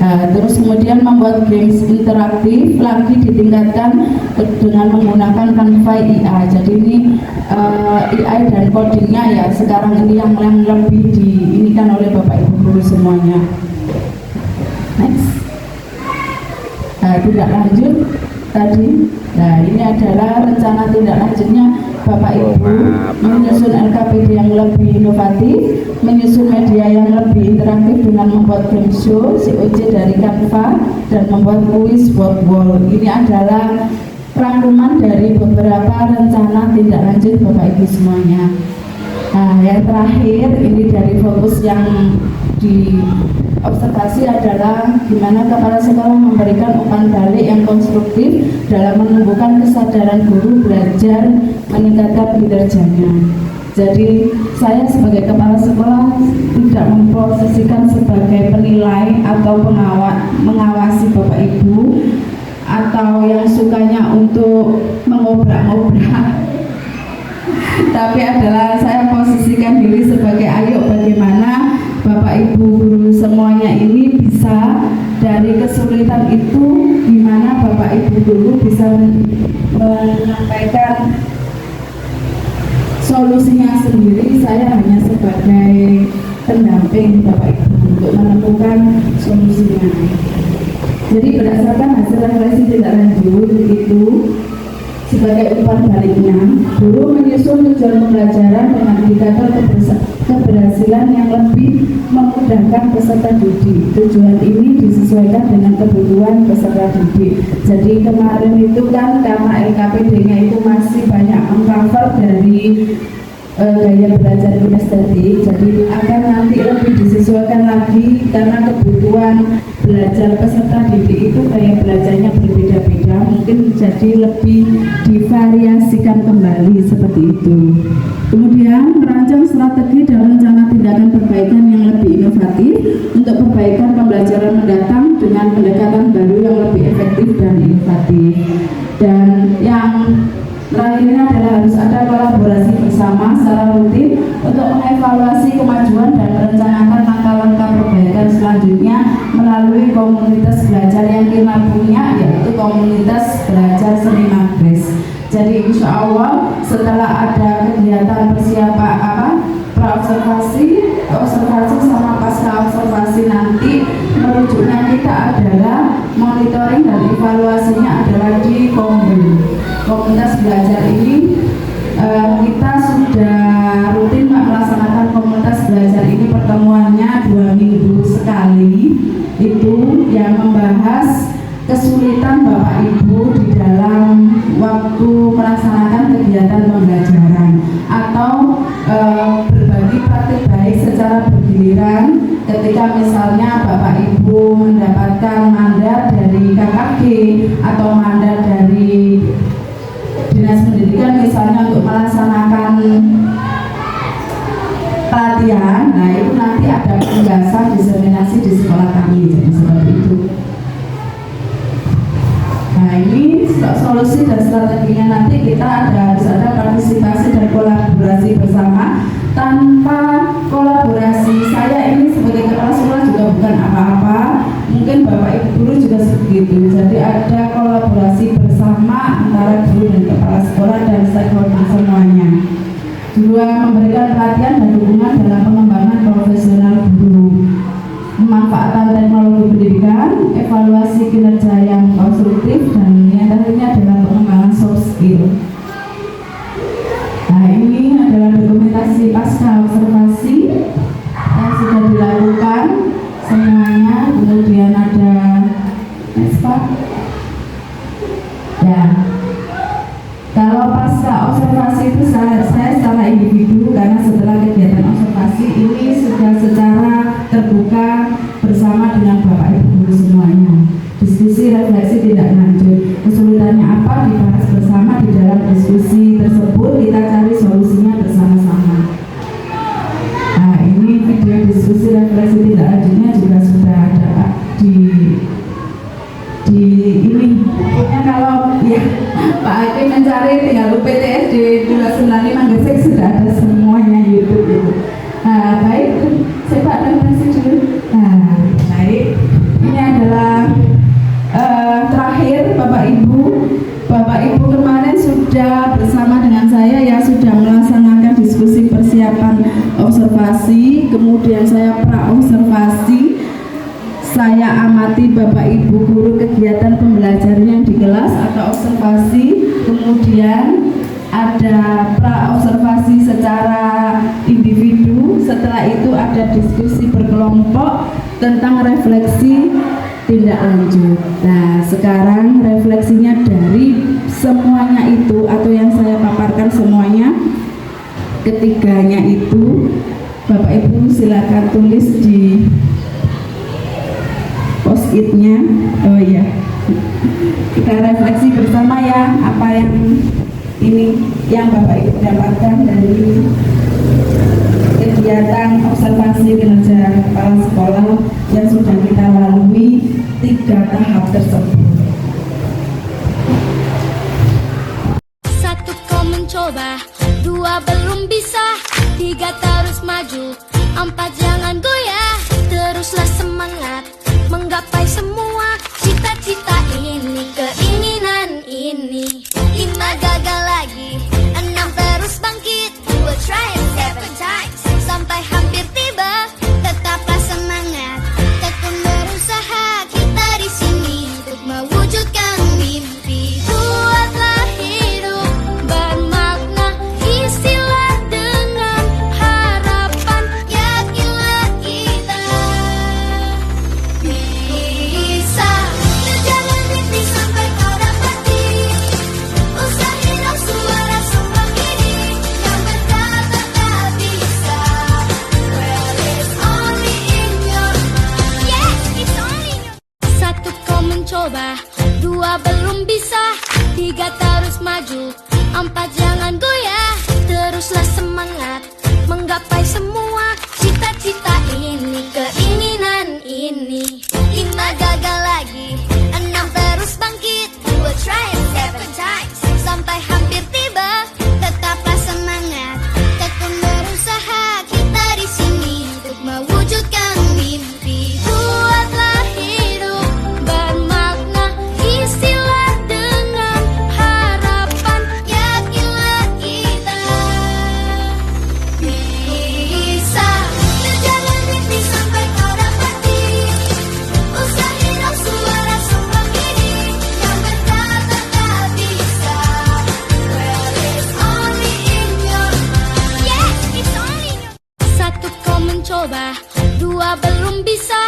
[SPEAKER 3] Terus kemudian membuat games interaktif lagi ditingkatkan dengan menggunakan Canva IA. Jadi ini AI dan codingnya ya sekarang ini yang lebih diinikan oleh Bapak Ibu guru semuanya. Next. Tindak lanjut tadi. Nah, ini adalah rencana tindak lanjutnya Bapak Ibu menyusun LKPD yang lebih inovatif, menyusun media yang lebih interaktif dengan membuat game show COC dari Canva dan membuat kuis board wall. Ini adalah rangkuman dari beberapa rencana tindak lanjut Bapak Ibu semuanya. Nah, yang terakhir ini dari fokus yang di observasi adalah gimana kepala sekolah memberikan umpan balik yang konstruktif dalam menumbuhkan kesadaran guru belajar meningkatkan kinerjanya. Jadi saya sebagai kepala sekolah tidak memposisikan sebagai penilai atau mengawasi Bapak Ibu atau yang sukanya untuk mengobrak-obrak, tapi adalah saya posisikan diri sebagai ayo bagaimana Bapak Ibu guru semuanya ini bisa dari kesulitan itu, gimana Bapak Ibu guru bisa menyampaikan solusinya sendiri. Saya hanya sebagai pendamping Bapak Ibu untuk menemukan solusinya. Jadi berdasarkan hasil refleksi tindak lanjut itu sebagai umpan baliknya, guru menyusun tujuan pembelajaran dengan indikator keberhasilan yang lebih memudahkan peserta didik. Tujuan ini disesuaikan dengan kebutuhan peserta didik. Jadi kemarin itu kan karena LKPD-nya itu masih banyak mengcover dari gaya belajar kinestetik, jadi akan nanti lebih disesuaikan lagi karena kebutuhan belajar peserta didik itu gaya belajarnya berbeda-beda, mungkin jadi lebih divariasikan kembali seperti itu. Kemudian merancang strategi dan rencana tindakan perbaikan yang lebih inovatif untuk perbaikan pembelajaran mendatang dengan pendekatan baru yang lebih efektif dan inovatif. Dan yang terakhirnya adalah harus ada kolaborasi bersama secara rutin untuk mengevaluasi kemajuan dan merencanakan langkah-langkah perbaikan selanjutnya melalui komunitas belajar yang kita punya, yaitu komunitas belajar seni Magres. Jadi insya Allah setelah ada kegiatan persiapan observasi sama pasca observasi nanti merujuknya kita adalah monitoring dan evaluasinya adalah di komunitas belajar ini. Kita sudah rutin melaksanakan komunitas belajar ini, pertemuannya 2 minggu sekali, itu yang membahas kesulitan Bapak Ibu di dalam waktu melaksanakan kegiatan pembelajaran atau berbagi praktik baik secara bergiliran. Ketika misalnya Bapak Ibu mendapatkan mandat dari KKG atau mandat dari Dinas Pendidikan misalnya untuk melaksanakan pelatihan, nah itu nanti ada penugasan diseminasi di sekolah kami, jadi seperti itu. Nah ini solusi dan strateginya nanti kita harus ada partisipasi dan kolaborasi bersama. Tanpa kolaborasi, saya ini sebagai kepala sekolah dan stakeholder semuanya. Juga memberikan pelatihan dan dukungan dalam pengembangan profesional guru, pemanfaatan teknologi pendidikan, evaluasi kinerja yang konstruktif, dan yang terakhirnya adalah pengembangan soft skill. Nah, ini adalah dokumentasi pasca observasi yang sudah dilakukan semuanya. Kemudian ada next Pak. Ya, kalau pasca observasi itu saya secara individu, karena setelah kegiatan observasi ini sudah secara terbuka bersama dengan Bapak Ibu guru semuanya. Diskusi refleksi tidak lanjut. Kesulitannya apa dibahas bersama di dalam diskusi tersebut, kita cari solusinya bersama-sama. Nah, ini video diskusi refleksi tidak lanjutnya juga sudah ada Pak di ini. Pokoknya kalau ya Pak Hakim mencari tinggal UPTSD 295 Gresik sudah ada semuanya YouTube itu. Nah, baik, saya Pak presentasi dulu. Nah, baik, ini adalah terakhir Bapak Ibu kemarin sudah bersama dengan saya yang sudah melaksanakan diskusi persiapan observasi, kemudian saya pra-observasi, saya amati Bapak Ibu guru kegiatan pembelajaran di kelas atau observasi, kemudian ada pra-observasi secara individu, setelah itu ada diskusi berkelompok tentang refleksi tindak lanjut. Nah, sekarang refleksinya dari semuanya itu atau yang saya paparkan semuanya, ketiganya itu Bapak Ibu silakan tulis di post-it-nya. Oh iya, kita refleksi bersama ya, apa yang ini yang Bapak Ibu dapatkan dari kegiatan observasi kinerja kepala sekolah yang sudah kita lalui 3 tahap tersebut.
[SPEAKER 4] 1 kau mencoba, 2 belum bisa, 3 terus maju, 4 jangan goyah, teruslah semangat menggapai semua cita-cita ini, keinginan ini. 5 gagal lagi, 6 terus bangkit, 2 try and 7 times sampai hampir tiba. Tetaplah semangat, tekun berusaha, kita di sini untuk mewujudkan mimpi. Buatlah hidup bermakna, isilah dengan harapan, yakinlah kita bisa menjaga mimpi sampai kau dapati. Usahain dong suara sumbang ini yang berkata tak bisa. Well, it's only in your mind. Yes, it's only in your mind. 1 kau mencoba, 2 belum bisa, 3 terus maju, 4 jangan goyah, teruslah semangat menggapai semua cita-cita ini, keinginan ini. 5 gagal lagi, 6 terus bangkit, 2 try and 7 times sampai hampir tiba. Tetaplah semangat, tekun berusaha, kita di sini untuk mewujudkan mimpi. Buatlah hidup bermakna, isilah dengan harapan, yakinlah kita bisa menjaga mimpi sampai kau dapati. Usahain dong suara sumbang ini yang berkata tak bisa. Well, it's only in your mind. Yes, it's only in your mind. 1 kau mencoba, 2 belum bisa,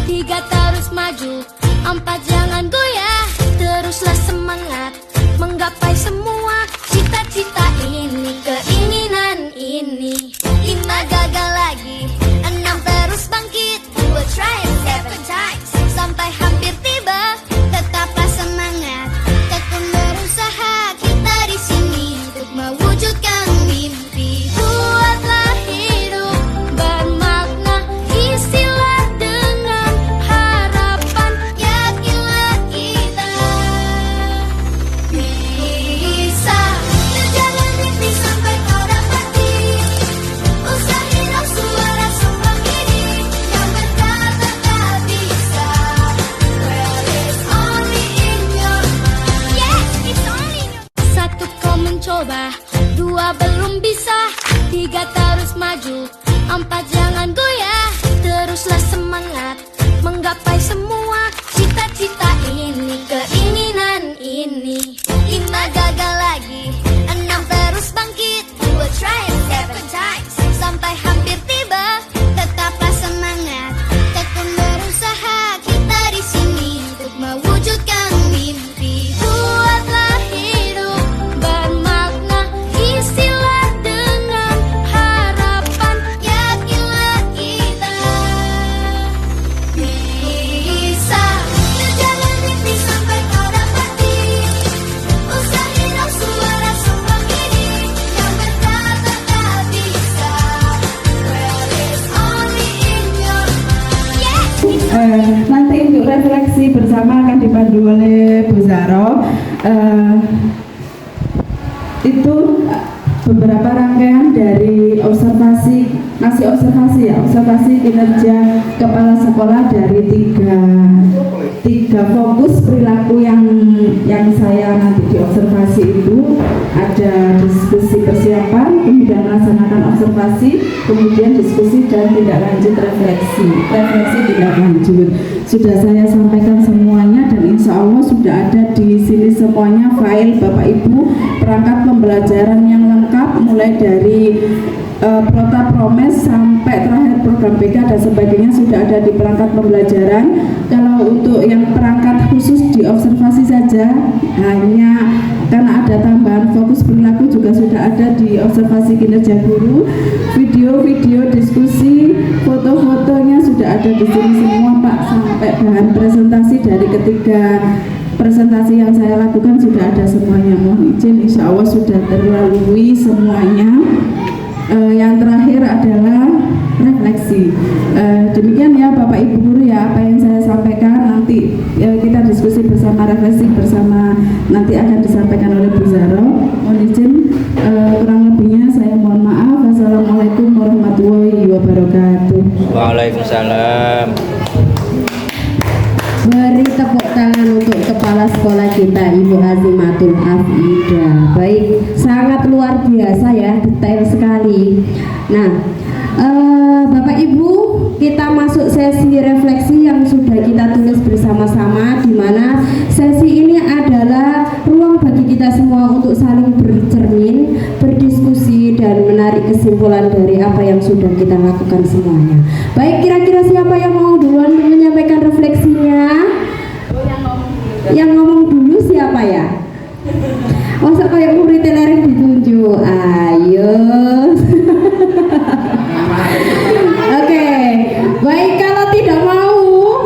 [SPEAKER 4] 3 terus maju, 4 jangan goyah, teruslah semangat menggapai semua cita-cita ini, keinginan ini. 5 gagal lagi, 6 terus bangkit, 2 try and 7 times sampai hampir tiba. Tetaplah semangat, tekun berusaha, kita di sini untuk mewujudkan mimpi. Buatlah hidup bermakna, isilah dengan harapan, yakinlah kita bisa semangat menggapai semua cita-cita ini, keinginan ini. 5 gagal lagi, 6 terus bangkit, 2 try and 7 times sampai hampir tiba. Tetaplah semangat, tekun berusaha, kita di sini untuk mewujudkan mimpi. Buatlah hidup bermakna, isilah dengan harapan, yakinlah kita bisa menjaga mimpi sampai kau dapati. Usahain dong suara sumbang ini yang berkata tak bisa. Well, it's only in your mind. Yeah.
[SPEAKER 3] Nanti untuk refleksi bersama akan dipandu oleh Bu Zaro. Itu beberapa rangkaian dari observasi kinerja kepala sekolah dari tiga fokus perilaku yang saya nanti diobservasi. Itu ada diskusi persiapan, kemudian melaksanakan observasi, kemudian diskusi dan tidak lanjut refleksi tidak lanjut. Sudah saya sampaikan semuanya dan insya Allah sudah ada di sini semuanya file Bapak Ibu, perangkat pembelajaran yang lengkap mulai dari Prota Promes sampai terakhir program BK dan sebagainya sudah ada di perangkat pembelajaran. Kalau untuk yang perangkat khusus di observasi saja, hanya karena ada tambahan fokus perilaku juga sudah ada di observasi kinerja guru. Video-video diskusi, foto-fotonya sudah ada di sini semua Pak, sampai bahan presentasi dari ketiga presentasi yang saya lakukan sudah ada semuanya. Mohon izin, insya Allah sudah terlalui semuanya. Yang terakhir adalah refleksi. Demikian ya Bapak Ibu guru ya, apa yang saya sampaikan nanti kita diskusi bersama, refleksi bersama nanti akan disampaikan oleh Bu Zaro. Mohon izin, kurang lebihnya saya mohon maaf. Wassalamualaikum warahmatullahi wabarakatuh.
[SPEAKER 5] Waalaikumsalam.
[SPEAKER 1] Beri tepuk tangan untuk kepala sekolah kita Ibu Azimatul Afidah. Baik, sangat luar biasa ya, detail sekali. Nah, Bapak Ibu, kita masuk sesi refleksi yang sudah kita tulis bersama-sama, di mana sesi ini adalah ruang bagi kita semua untuk saling bercermin, berdiskusi dan menarik kesimpulan dari apa yang sudah kita lakukan semuanya. Baik, kira-kira siapa yang mau duluan menyampaikan refleksinya? Yang ngomong dulu siapa ya? Masa kayak murid lereng ditunjuk? Ayo. Oke, baik, kalau tidak mau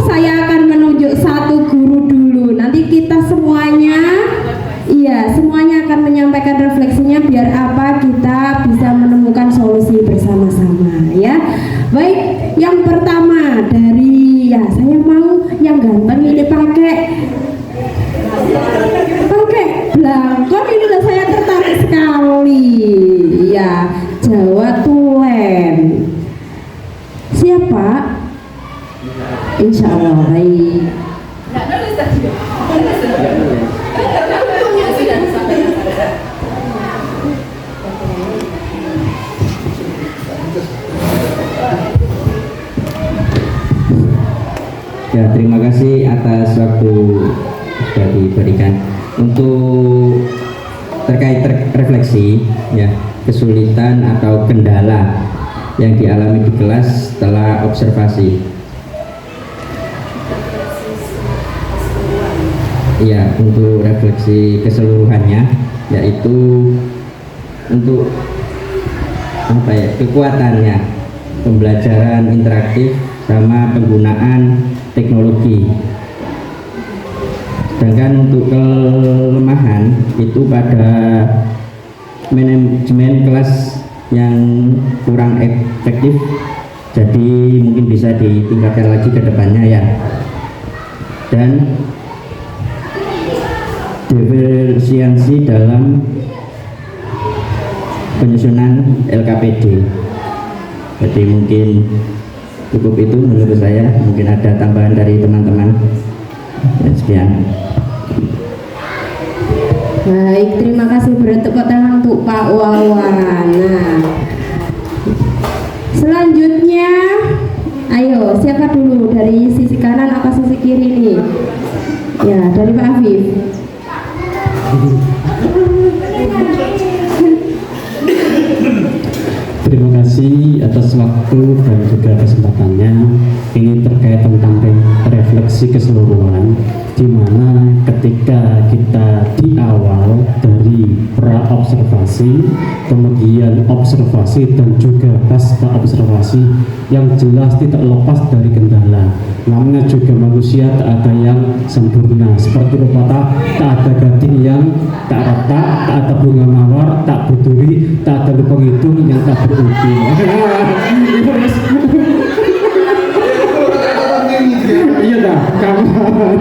[SPEAKER 1] saya akan menunjuk satu guru dulu. Nanti kita semuanya akan menyampaikan refleksinya biar apa kita bisa menemukan solusi bersama-sama ya. Baik, yang pertama dari saya mau yang ganteng ini pakai belangkon ini loh, saya tertarik sekali ya, Jawa Tulen. Siapa? Insya Allah baik.
[SPEAKER 5] Ya, terima kasih atas waktu sudah diberikan. Untuk terkait refleksi ya, kesulitan atau kendala yang dialami di kelas setelah observasi. Ya, untuk refleksi keseluruhannya yaitu untuk kekuatannya pembelajaran interaktif sama penggunaan teknologi. Sedangkan untuk kelemahan itu pada manajemen kelas yang kurang efektif, jadi mungkin bisa ditingkatkan lagi ke depannya ya. Dan defisiensi dalam penyusunan LKPD. Jadi mungkin cukup itu menurut saya, mungkin ada tambahan dari teman-teman. Sekian.
[SPEAKER 1] Baik, terima kasih, beri tepuk tangan untuk Pak Wawan. Nah, selanjutnya Ayo, siapa dulu? Dari sisi kanan apa sisi kiri nih? Ya, dari Pak Afif.
[SPEAKER 6] Terima kasih atas waktu dan juga kesempatannya. Ini terkait tentang refleksi keseluruhan, di mana ketika kita di awal dari pra observasi, kemudian observasi dan juga pasca observasi, yang jelas tidak lepas dari kendala. Namanya juga manusia tak ada yang sempurna. Seperti pepatah, tak ada gading yang tak retak, tak ada bunga mawar, tak berduri, tak ada lubang hidung yang tak berujung. Iya dah, kawan.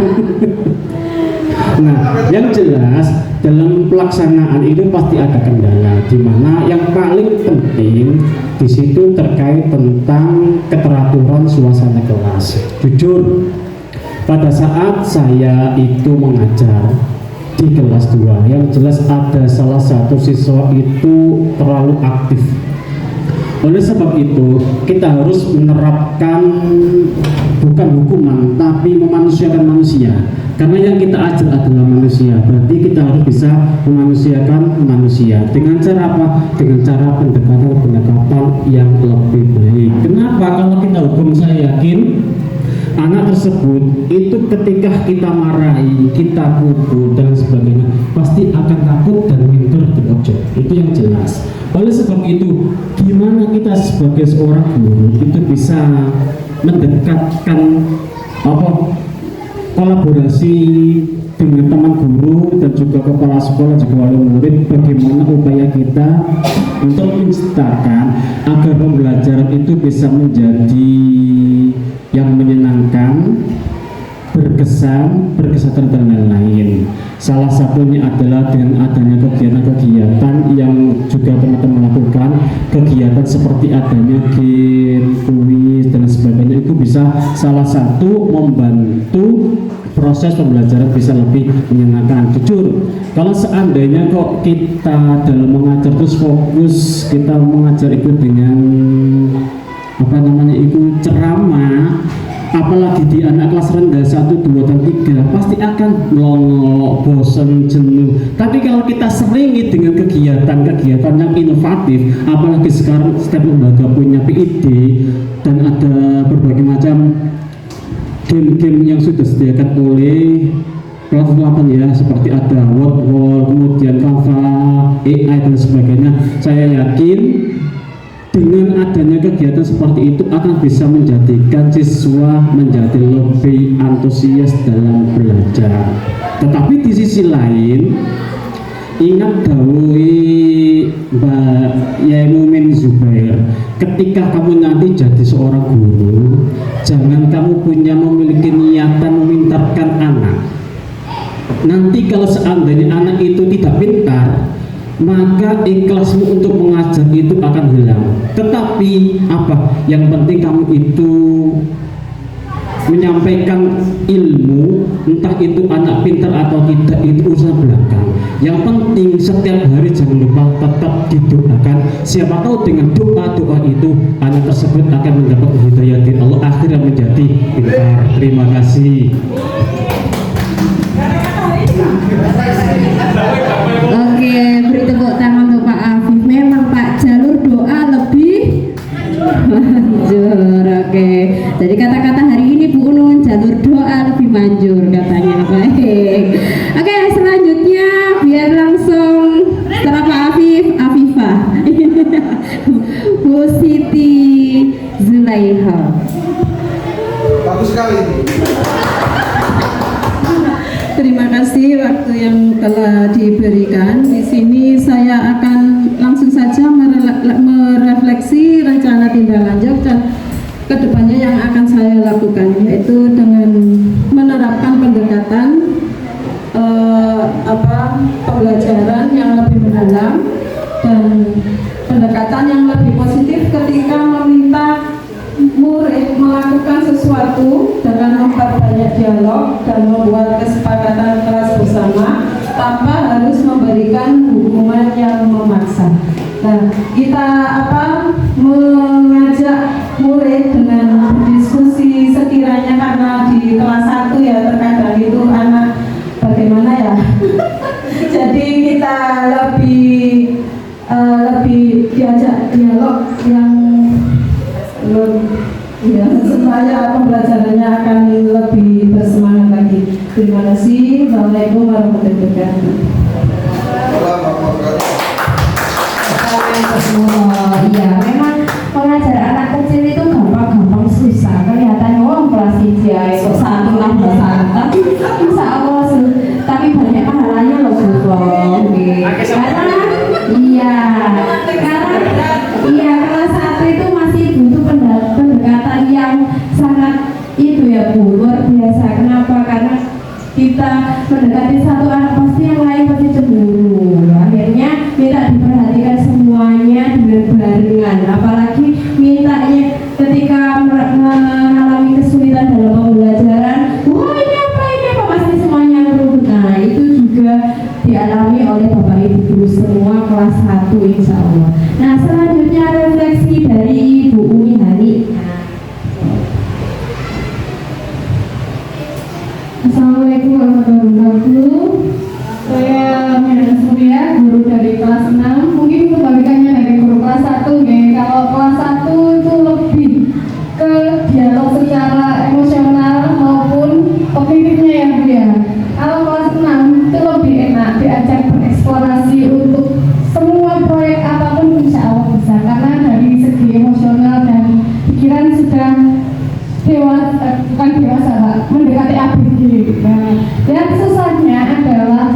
[SPEAKER 6] Nah, yang jelas dalam pelaksanaan itu pasti ada kendala, di mana yang paling penting di situ terkait tentang keteraturan suasana kelas. Jujur, pada saat saya itu mengajar di kelas 2, yang jelas ada salah satu siswa itu terlalu aktif. Oleh sebab itu, kita harus menerapkan bukan hukuman, tapi memanusiakan manusia. Karena yang kita ajar adalah manusia, berarti kita harus bisa memanusiakan manusia. Dengan cara apa? Dengan cara pendekatan yang lebih baik. Kenapa? Kalau kita hukum, saya yakin anak tersebut itu ketika kita marahi, kita pukul dan sebagainya, pasti akan takut dan minder terobjek. Itu yang jelas. Oleh sebab itu, gimana kita sebagai seorang guru itu bisa mendekatkan kolaborasi dengan teman guru dan juga kepala sekolah, juga wali murid, bagaimana upaya kita untuk menciptakan agar pembelajaran itu bisa menjadi yang menyenangkan, berkesan dan lain-lain. Salah satunya adalah dengan adanya kegiatan-kegiatan yang juga teman-teman lakukan, kegiatan seperti adanya game, kuis dan sebagainya, itu bisa salah satu membantu proses pembelajaran bisa lebih menyenangkan. Jujur, kalau seandainya kok kita dalam mengajar terus fokus, kita mengajar itu dengan itu ceramah, apalagi di anak kelas rendah 1, 2, dan 3, pasti akan melongo, bosan, jenuh. Tapi kalau kita seringi dengan kegiatan-kegiatan yang inovatif, apalagi sekarang setiap lembaga punya PID dan ada berbagai macam game-game yang sudah disediakan oleh platform ya, seperti ada Wordwall, kemudian Canva, AI dan sebagainya. Saya yakin dengan adanya kegiatan seperti itu akan bisa menjadikan siswa menjadi lebih antusias dalam belajar. Tetapi di sisi lain, ingat dawuhe Mbak Yai Mumin Zubair, ketika kamu nanti jadi seorang guru, jangan kamu memiliki niatan memintarkan anak. Nanti kalau seandainya anak itu tidak pintar, maka ikhlasmu untuk mengajar itu akan hilang. Tetapi yang penting kamu itu menyampaikan ilmu, entah itu anak pintar atau tidak, itu urusan belakang. Yang penting setiap hari jangan lupa tetap didoakan. Siapa tahu dengan doa-doa itu anak tersebut akan mendapat hidayah dari Allah, akhirnya menjadi pintar. Terima kasih.
[SPEAKER 1] Oke, beri tepuk tangan untuk Pak Afif. Memang Pak, jalur doa lebih manjur. Oke, jadi kata-kata hari ini Bu Unun, jalur doa lebih manjur katanya. Baik. Oke, selanjutnya biar langsung setelah Pak Afif, Afifah Bu Siti Zulaiha.
[SPEAKER 7] Bagus sekali.
[SPEAKER 3] Terima kasih waktu yang telah diberikan. Di sini saya akan langsung saja merefleksi rencana tindak lanjut dan kedepannya yang akan saya lakukan, yaitu dengan menerapkan pendekatan pembelajaran yang lebih mendalam dan pendekatan yang lebih positif ketika meminta murid melakukan sesuatu dengan memperbanyak dialog dan membuat kesepakatan kelas bersama tanpa harus memberikan hukuman yang memaksa. Nah, kita mengajak murid dengan berdiskusi Terima kasih. Assalamualaikum warahmatullahi wabarakatuh.
[SPEAKER 1] Iya, memang mengajar anak kecil itu gampang-gampang susah. Kelihatannya kelas 3 itu satu lah tapi insya Allah tapi banyak pahalanya loh karena kelas 1 itu masih butuh pendekatan yang sangat itu ya Bu, luar biasa. Kenapa? Karena kita mendekati satu anak pasti yang lain pasti cemburu. Akhirnya minta diperhatikan semuanya dengan barengan. Apalagi mintanya ketika mengalami kesulitan dalam pembelajaran, wah ini apa pasti semuanya nurut. Nah itu juga dialami oleh Bapak Ibu guru semua kelas 1 insya Allah. Nah selanjutnya refleksi dari Ibu Umi Hani.
[SPEAKER 3] Assalamualaikum warahmatullahi wabarakatuh. Saya Mirna Surya, guru dari kelas 6. Mungkin kebalikannya dari guru kelas 1 nih. Kalau kelas 1 itu lebih ke dialog secara emosional maupun kognitifnya ya Bu ya. Kalau kelas 6 itu lebih enak diajak bereksplorasi untuk semua proyek apapun insya Allah bisa. Karena dari segi emosional dan pikiran sudah bukan dewasa Pak, mendekati ABG. Nah, yang susahnya adalah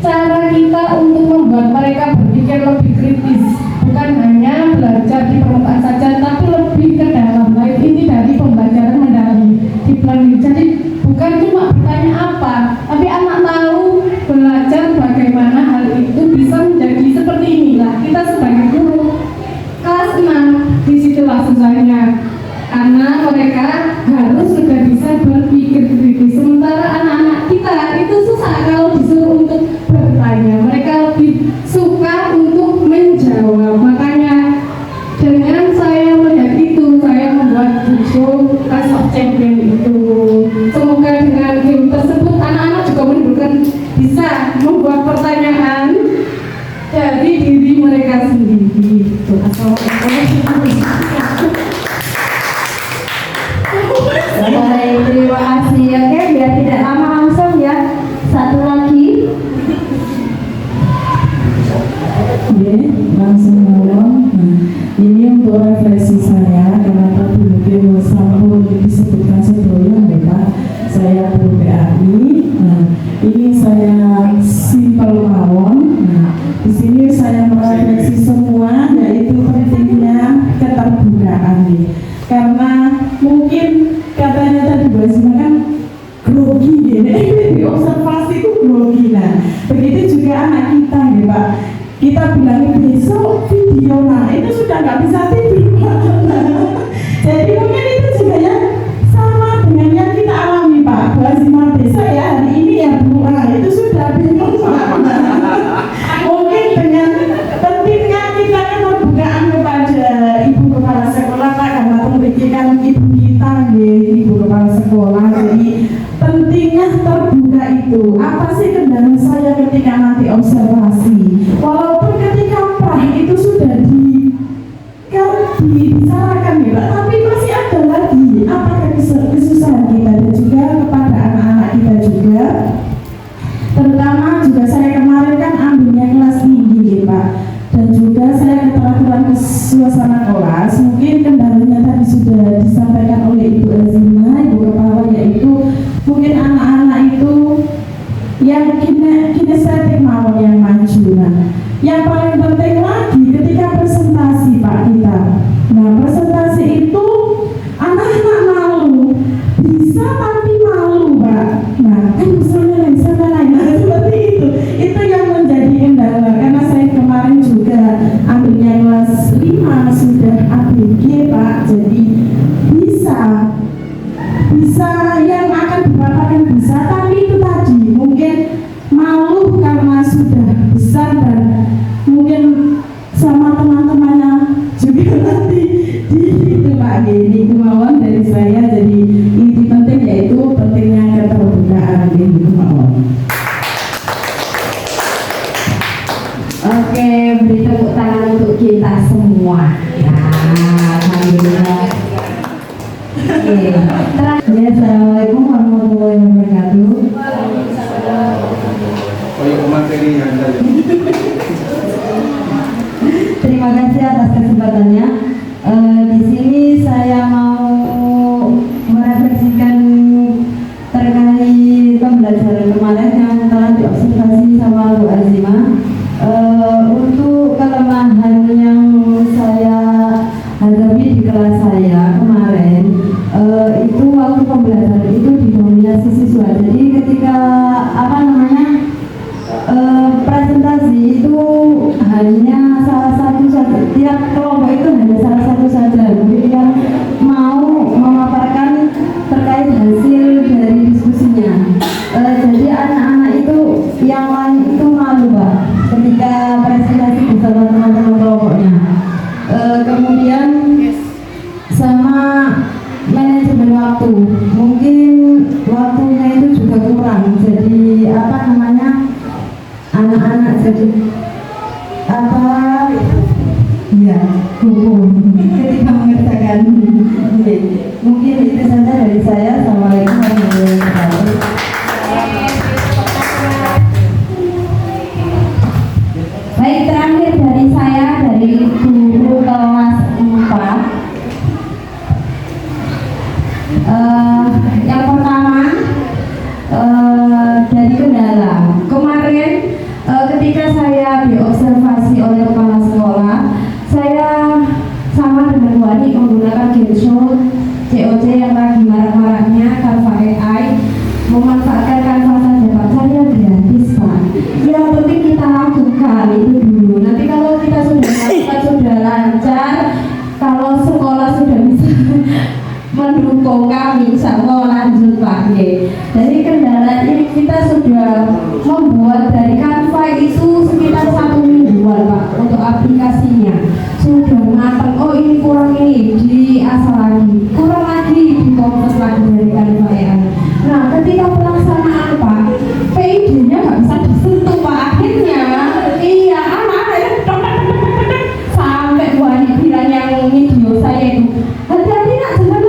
[SPEAKER 3] cara kita untuk membuat mereka berpikir lebih kritis, bukan hanya belajar di permukaan saja, tapi lebih ke dalam. Nah, ini dari pembelajaran mendalami di planning. Jadi bukan cuma bertanya apa, tapi anak tahu belajar bagaimana hal itu bisa menjadi seperti inilah. Kita sebagai guru kelas 6 disitulah susahnya. Karena mereka harus sudah bisa berpikir kritis. Sementara anak-anak kita itu susah kalau disuruh untuk bertanya. Mereka lebih suka untuk menjawab. Makanya dengan saya melihat itu, saya membuat buku Clash of Champion itu. Semoga dengan game tersebut anak-anak juga menunjukkan bisa membuat pertanyaan dari diri mereka sendiri. Assalamualaikum.
[SPEAKER 1] Baik, terima kasih. Oke, biar tidak lama langsung ya. Satu lagi.
[SPEAKER 3] Oke, langsung ngomong. Nah, ini untuk refleksi saya karena tadi mungkin sampul disebutkan sebelumnya Pak. Saya guru PAI. Nah, ini saya simpel mawon. Nah, di sini saya merefleksi semua yaitu pentingnya keterbukaan nih. Karena mungkin katanya tadi Bu Asma kan grogi gini, observasi itu grogi. Nah, begitu juga anak kita nih Pak. Kita bilang besok video, nah itu sudah nggak bisa tidur. Jadi mungkin itu juga ya sama dengan yang kita alami Pak. Bu Asma besok ya hari ini ya Bu, nah itu sudah bingung Pak. Mungkin dengan pentingnya kita keterbukaan kepada ibu kepala sekolah Pak, karena memikirkan ibu kita ibu kepala sekolah. Jadi pentingnya terbuka itu apa sih kendala saya ketika nanti observasi, walaupun ketika prah itu sudah dibicarakan ya Pak, tapi masih ada lagi apakah kesusahan kita dan juga kepada anak-anak kita juga. Terutama juga saya kemarin kan ambilnya kelas tinggi ya Pak, dan juga saya keteraturan ke suasana kelas. Mungkin kendalanya tadi sudah disampaikan oleh Ibu Azina, Ibu Kepala, yaitu mungkin anak-anak itu yang kinestetik mawon yang maju. Nah, yang paling penting lagi ketika presentasi Pak kita. Nah, presentasi itu anak-anak malu, bisa tapi malu Pak. Nah, kan bisa lain. Nah, seperti itu yang menjadi kendala. Karena saya kemarin juga ambilnya kelas 5 sudah ABG Pak, jadi bisa yang akan dikatakan bisa, tapi itu tadi mungkin malu karena sudah besar dan mungkin sama teman-temannya juga nanti di itu Pak. Ini kemauan dari saya. Jadi inti penting yaitu pentingnya keterbukaan ini kemauan.
[SPEAKER 1] Oke, beri tepuk tangan untuk kita semua. Nah, alhamdulillah. Oke, terakhir, assalamualaikum
[SPEAKER 3] ketika presentasi itu hanya salah satu saja, tiap kelompok itu hanya salah satu saja, yang mau memaparkan terkait hasil dari diskusinya. Jadi anak-anak itu yang lain itu malu Pak ketika presentasi bersama teman-teman kelompoknya. Kemudian sama manajemen waktu, mungkin waktunya itu juga kurang. Jadi anak-anak jadi ya hukum ketika mengerjakan. Mungkin itu saja dari saya. Assalamualaikum warahmatullahi wabarakatuh.
[SPEAKER 1] Baik, terakhir dari saya dari guru kelas 4. Yang pertama dari kendala. Kemarin ketika saya diobservasi oleh kepala sekolah, saya sama dengan Wani menggunakan game show COC yang lagi marak-maraknya Canva AI, memanfaatkan Canva saja Pak, saya gratis Pak. Yang penting kita lakukan itu dulu. Nanti kalau kita sudah lakukan, sudah lancar, kalau sekolah sudah bisa mendukung kami, insya Allah lanjut Pak. Jadi kendala ini kita sudah membuat dari Canva itu sekitar 1 mingguan Pak untuk aplikasinya. Sudah matang, oh ini kurang, ini diasah lagi, kurang lagi, dikompres lagi dari Canva ya. Nah ketika pelaksanaan Pak, PID-nya nggak bisa disentuh Pak, akhirnya iya sampai Wani bilang yang video saya itu, hati-hati nak, jangan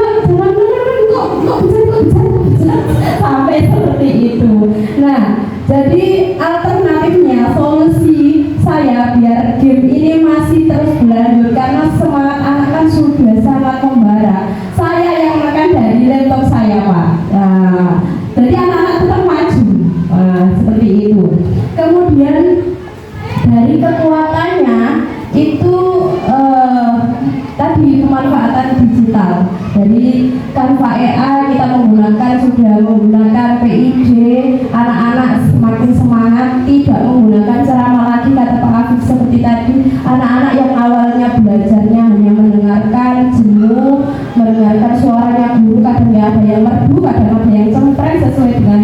[SPEAKER 1] kok bisa sampai seperti itu. Nah jadi alternatifnya, solusi saya biar game ini masih terus berlanjut, karena semangat anak kan sudah sangat membara. Saya yang menekan dari laptop saya Pak. Nah, jadi anak-anak tetap maju. Nah, seperti itu. Kemudian dari kekuatannya itu tadi pemanfaatan digital. Jadi Canva AI kita sudah menggunakan PID, anak-anak semakin semangat, tidak menggunakan ceramah lagi kata Pak Afif seperti tadi. Anak-anak yang awalnya belajarnya hanya mendengarkan, jenuh, mendengarkan suaranya guru, kadang ada yang merdu, kadang ada yang cempreng sesuai dengan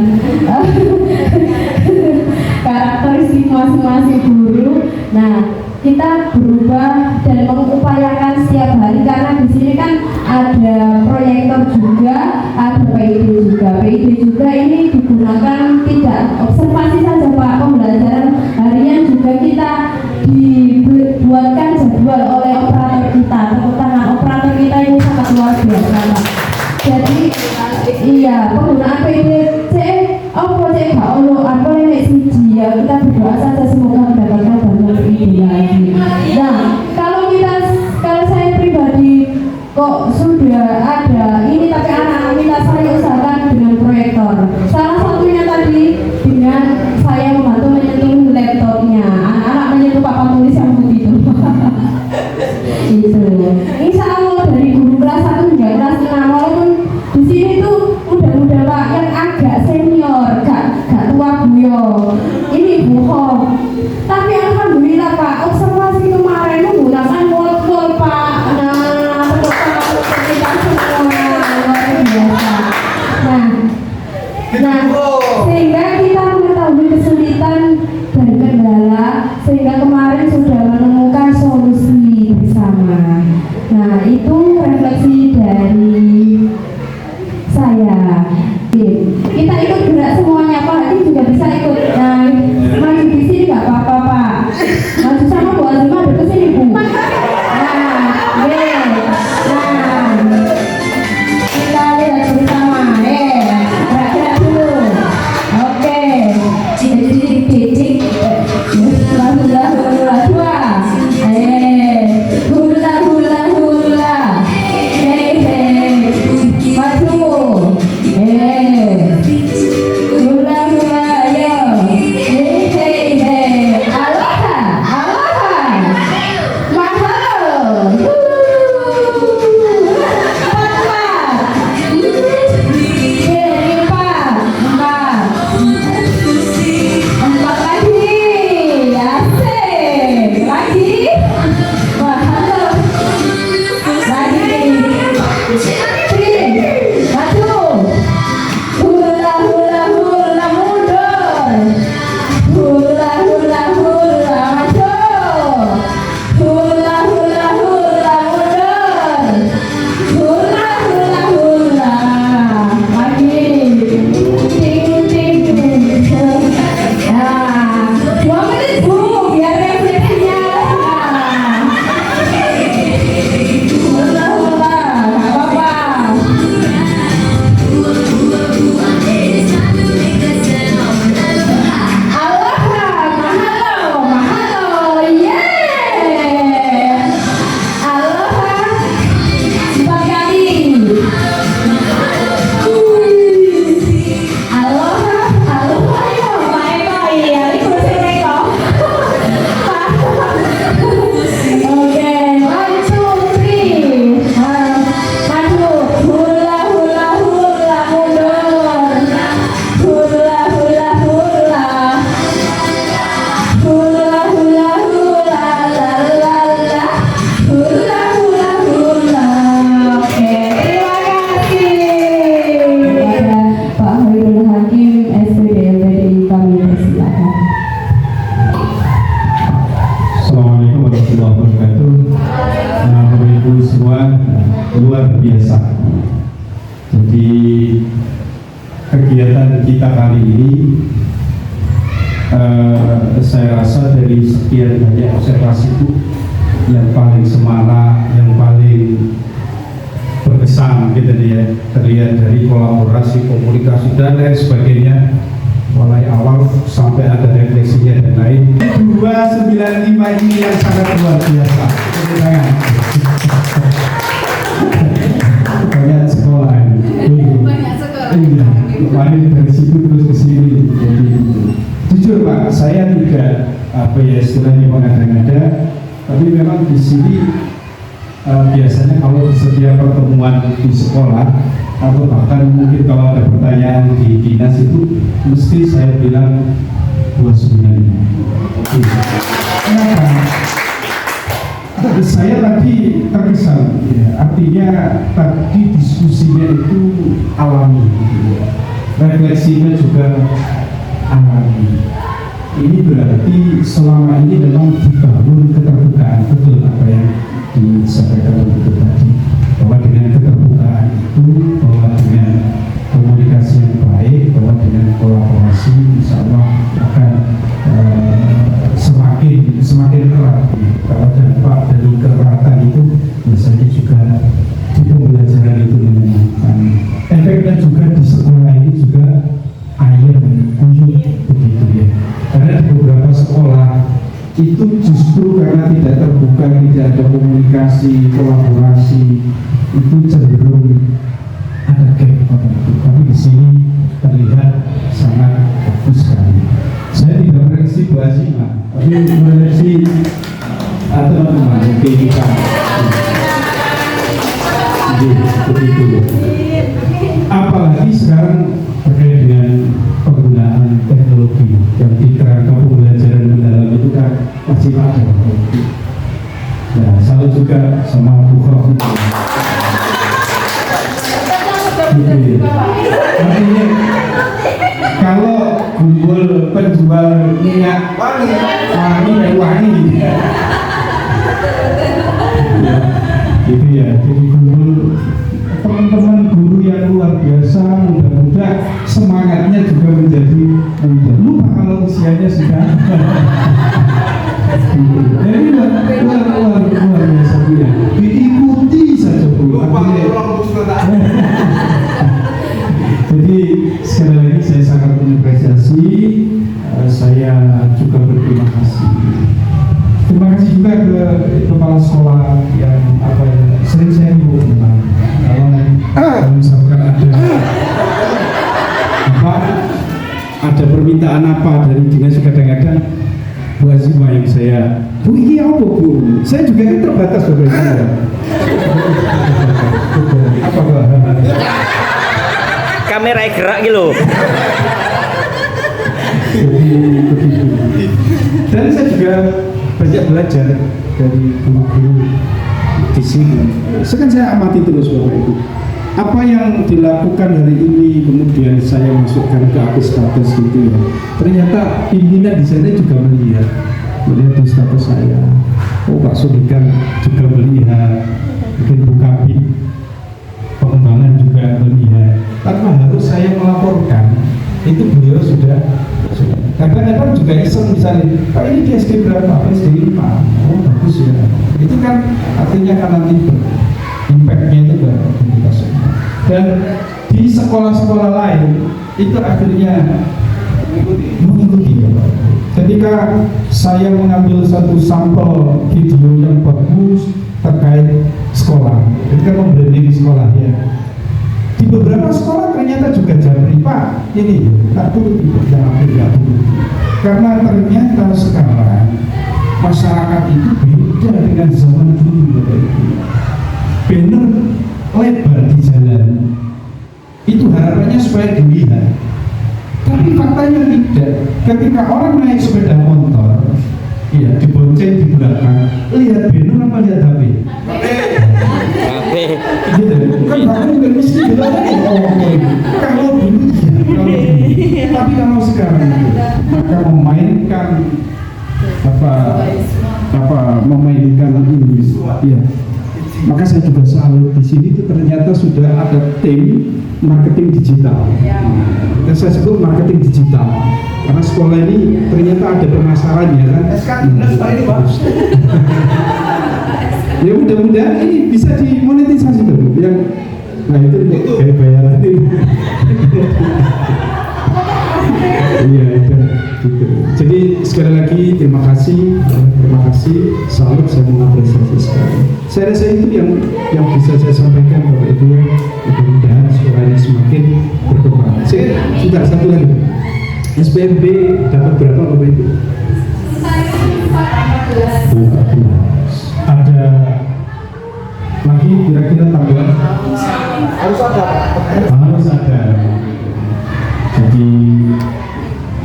[SPEAKER 1] karakteristik masing-masing guru. Nah, kita berubah dan mengupayakan setiap hari, karena di sini kan ada proyektor juga, ada PID juga. PID juga ini digunakan tidak observasi saja Pak, pembelajaran harian juga kita dibuatkan jadwal oleh operator kita. Tepuk tangan, operator kita ini sangat luar biasa Pak. Jadi iya, penggunaan PID apa ini siji ya, kita berdoa saja semoga mendapatkan bantuan PID lagi. Nah, kalau saya pribadi kok sudah ada ini, tapi anak-anak kita saya usahakan dengan proyektor. Salah satunya tadi dengan saya membantu menyentuh laptopnya, anak-anak menyentuh papan tulis yang putih itu. Gitu. Insya Allah dari guru kelas 1 hingga kelas 6, walaupun di sini tuh muda-muda Pak yang agak senior, gak tua buyo, ini bohong. Tapi alhamdulillah Pak, observasi kemarin menggunakan wall Pak. Nah, kita semua luar biasa. Nah, sehingga kita mengetahui kesulitan dan kendala, sehingga kemarin sudah menemukan solusi bersama. Nah, itu refleksi dari saya. Kita ikut gerak semuanya Pak, ini juga bisa ikut. Nah, maju di sini nggak apa-apa Pak. Maju sama Bu Azima, ada ke sini Bu. Nah, kita lihat bersama. Gerak-gerak dulu. Oke. Cik. Hula. Maju.
[SPEAKER 2] kegiatan kita kali ini, saya rasa dari sekian banyak observasi itu yang paling semarak, yang paling berkesan gitu ya, terlihat dari kolaborasi, komunikasi dan lain sebagainya mulai awal sampai ada refleksinya dan lain. 295 ini yang sangat luar biasa. Banyak sekolah ini. Kemarin dari situ terus ke sini. Jadi jujur Pak, saya tidak istilahnya mengada-ngada, tapi memang di sini biasanya kalau di setiap pertemuan di sekolah atau bahkan mungkin kalau ada pertanyaan di dinas itu mesti saya bilang 29. Kenapa? Saya tadi terkesan, ya, artinya tadi diskusinya itu alami, ya. Refleksinya juga alami. Ini berarti selama ini memang dibangun keterbukaan, betul apa yang disampaikan itu tadi, bahwa dengan keterbukaan itu, bahwa dengan komunikasi yang baik, bahwa dengan kolaborasi insya Allah akan semakin erat. Kalau dampak dari keratan itu biasanya juga di pembelajaran itu menyenangkan. Efeknya juga di sekolah ini juga air kuyup begitu ya. Karena di beberapa sekolah itu justru karena tidak terbuka, tidak ada komunikasi, kolaborasi, itu cenderung ada gap. Tapi di sini terlihat sangat bagus sekali. Saya tidak mereaksi Bu Azimah, tapi mereaksi teman-teman kehidupan. Begitu. Apalagi sekarang terkait dengan penggunaan teknologi yang di kerangka pembelajaran mendalam itu kan masih ada. Nah, salut juga sama Bu Khofif. Artinya kalau kumpul penjual minyak wangi dan wangi, gitu ya. Jadi kumpul teman-teman guru yang luar biasa, mudah-mudah semangatnya juga menjadi mudah. Lupa kalau usianya sudah. Jadi luar biasa ya. Diikuti saja Bu. Jadi sekali lagi saya sangat mengapresiasi. Saya juga berterima kasih. Terima kasih juga ke kepala sekolah yang sering saya hibur tentang kalau misalkan ada permintaan apa dari dinas, kadang-kadang Bu Azimah yang saya, Bu ini apa Bu? Saya juga kan terbatas beberapa. Apa Bu?
[SPEAKER 8] Kamera gerak gitu.
[SPEAKER 2] Dan saya juga banyak belajar dari guru-guru di sini. Sekarang saya amati terus Bapak Ibu. Apa yang dilakukan hari ini kemudian saya masukkan ke akun status gitu ya. Ternyata pimpinan di sana juga melihat di status saya. Oh Pak Sudikan juga melihat, mungkin Bu Kabit pengembangan juga melihat. Tanpa harus saya melaporkan, itu beliau sudah. Kadang-kadang juga iseng misalnya, Pak ini di SD berapa? SD 5. Oh bagus ya. Itu kan artinya kan nanti impactnya itu berkomunitas. Dan di sekolah-sekolah lain itu akhirnya mengikuti. Ketika saya mengambil satu sampel video yang bagus terkait sekolah, ketika membranding sekolahnya, di beberapa sekolah ternyata juga japri, Pak ini tak turut jangan tidak turut, karena ternyata sekarang masyarakat itu beda dengan zaman dulu. Banner lebar di jalan itu harapannya supaya dilihat, tapi faktanya tidak. Ketika orang naik sepeda motor, iya dibonceng di belakang, lihat banner apa lihat HP? Gitu. Kan bahkan juga mesti bilang kalau dulu ya, tapi kalau sekarang maka memainkan ini, ya. Maka saya juga salut di sini itu ternyata sudah ada tim marketing digital. Dan saya sebut marketing digital karena sekolah ini ternyata ada permasalahannya kan.
[SPEAKER 7] SK Pak ini Pak.
[SPEAKER 2] Ya mudah-mudahan ini bisa dimonetisasi dulu. Yang nah itu kayak bayaran ini. Iya itu. Gitu. Jadi sekali lagi terima kasih, salut, saya mengapresiasi sekali. Saya rasa itu yang bisa saya sampaikan Bapak Ibu. Mudah-mudahan sekolah ini semakin berkembang. Sudah satu lagi. SPMB dapat berapa Bapak Ibu? Ada lagi kira-kira tambahan?
[SPEAKER 7] Harus ada Pak.
[SPEAKER 2] Harus ada. Jadi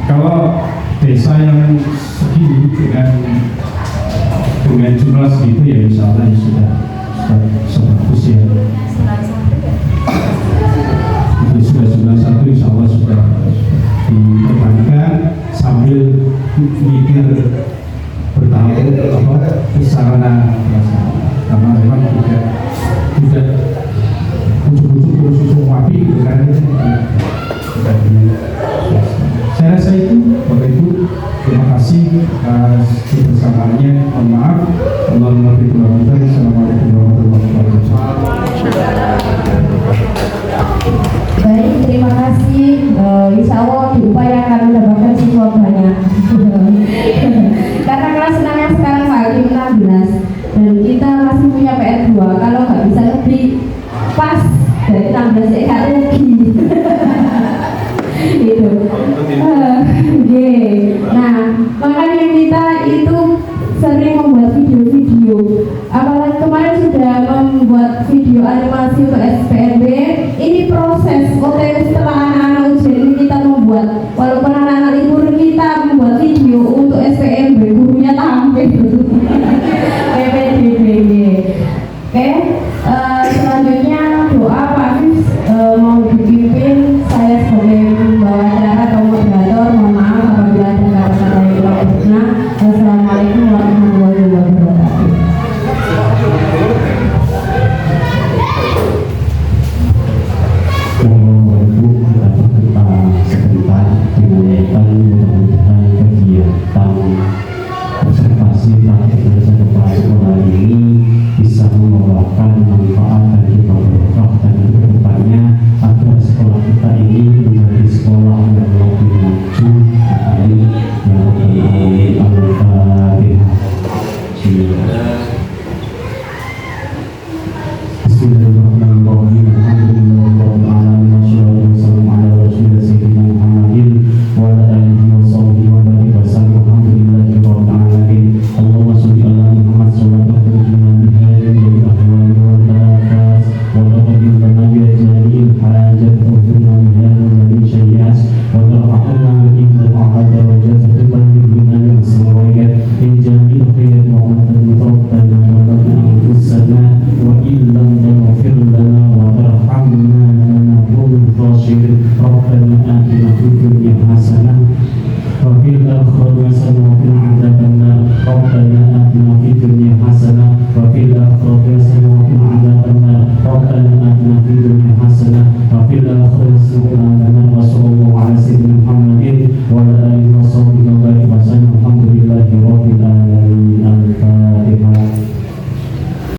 [SPEAKER 2] kalau desa yang segini dengan jumlah segitu ya insya Allah ya sudah sebagus ya. Jadi sudah jumlah satu insya Allah sudah diperbankan sambil mikir bertahap sarana karena memang tidak ujung-ujung terus wapi gitu kan. Saya rasa itu Bapak Ibu, terima kasih atas kebersamaannya. Mohon maaf. Assalamualaikum warahmatullahi wabarakatuh.
[SPEAKER 1] Baik, terima kasih. Insya Allah diupayakan mendapatkan siswa banyak. Karena kelas 6 yang sekarang lagi 16 dan kita masih punya PR2. Kalau nggak bisa lebih pas dari 16 ya nggak rugi. Gitu. Nah, makanya kita itu sering membuat video-video. Apalagi kemarin sudah membuat video animasi untuk SPMB. Ini proses OTW setelah anak-anak ujian ini kita membuat. Walaupun anak-anak libur kita membuat video untuk SPMB, gurunya tampil. PPDB. Oke, selanjutnya doa Pak Hafiz mau dipimpin. Saya sebagai pembawa acara atau moderator, mohon maaf apabila ada kata-kata yang kurang berkenan. Wassalamualaikum warahmatullahi wabarakatuh.
[SPEAKER 6] Sebentar dengan mudah-mudahan kegiatan observasi praktik belajar kepala sekolah ini bisa membawakan manfaat dan juga berkah dan kedepannya agar sekolah kita ini menjadi sekolah yang lebih maju yang lebih al-fatihah. Bismillahirrahmanirrahim. Alhamdulillahirabbil alamin wassalatu wassalamu ala rasulillah sayyidina Muhammadin wa ala alihi wa sahbihi wa barik wasallam. Alhamdulillahirabbil alamin. Allahumma shalli ala Muhammad sallallahu alaihi wa Rabbana atina fid dunya hasanah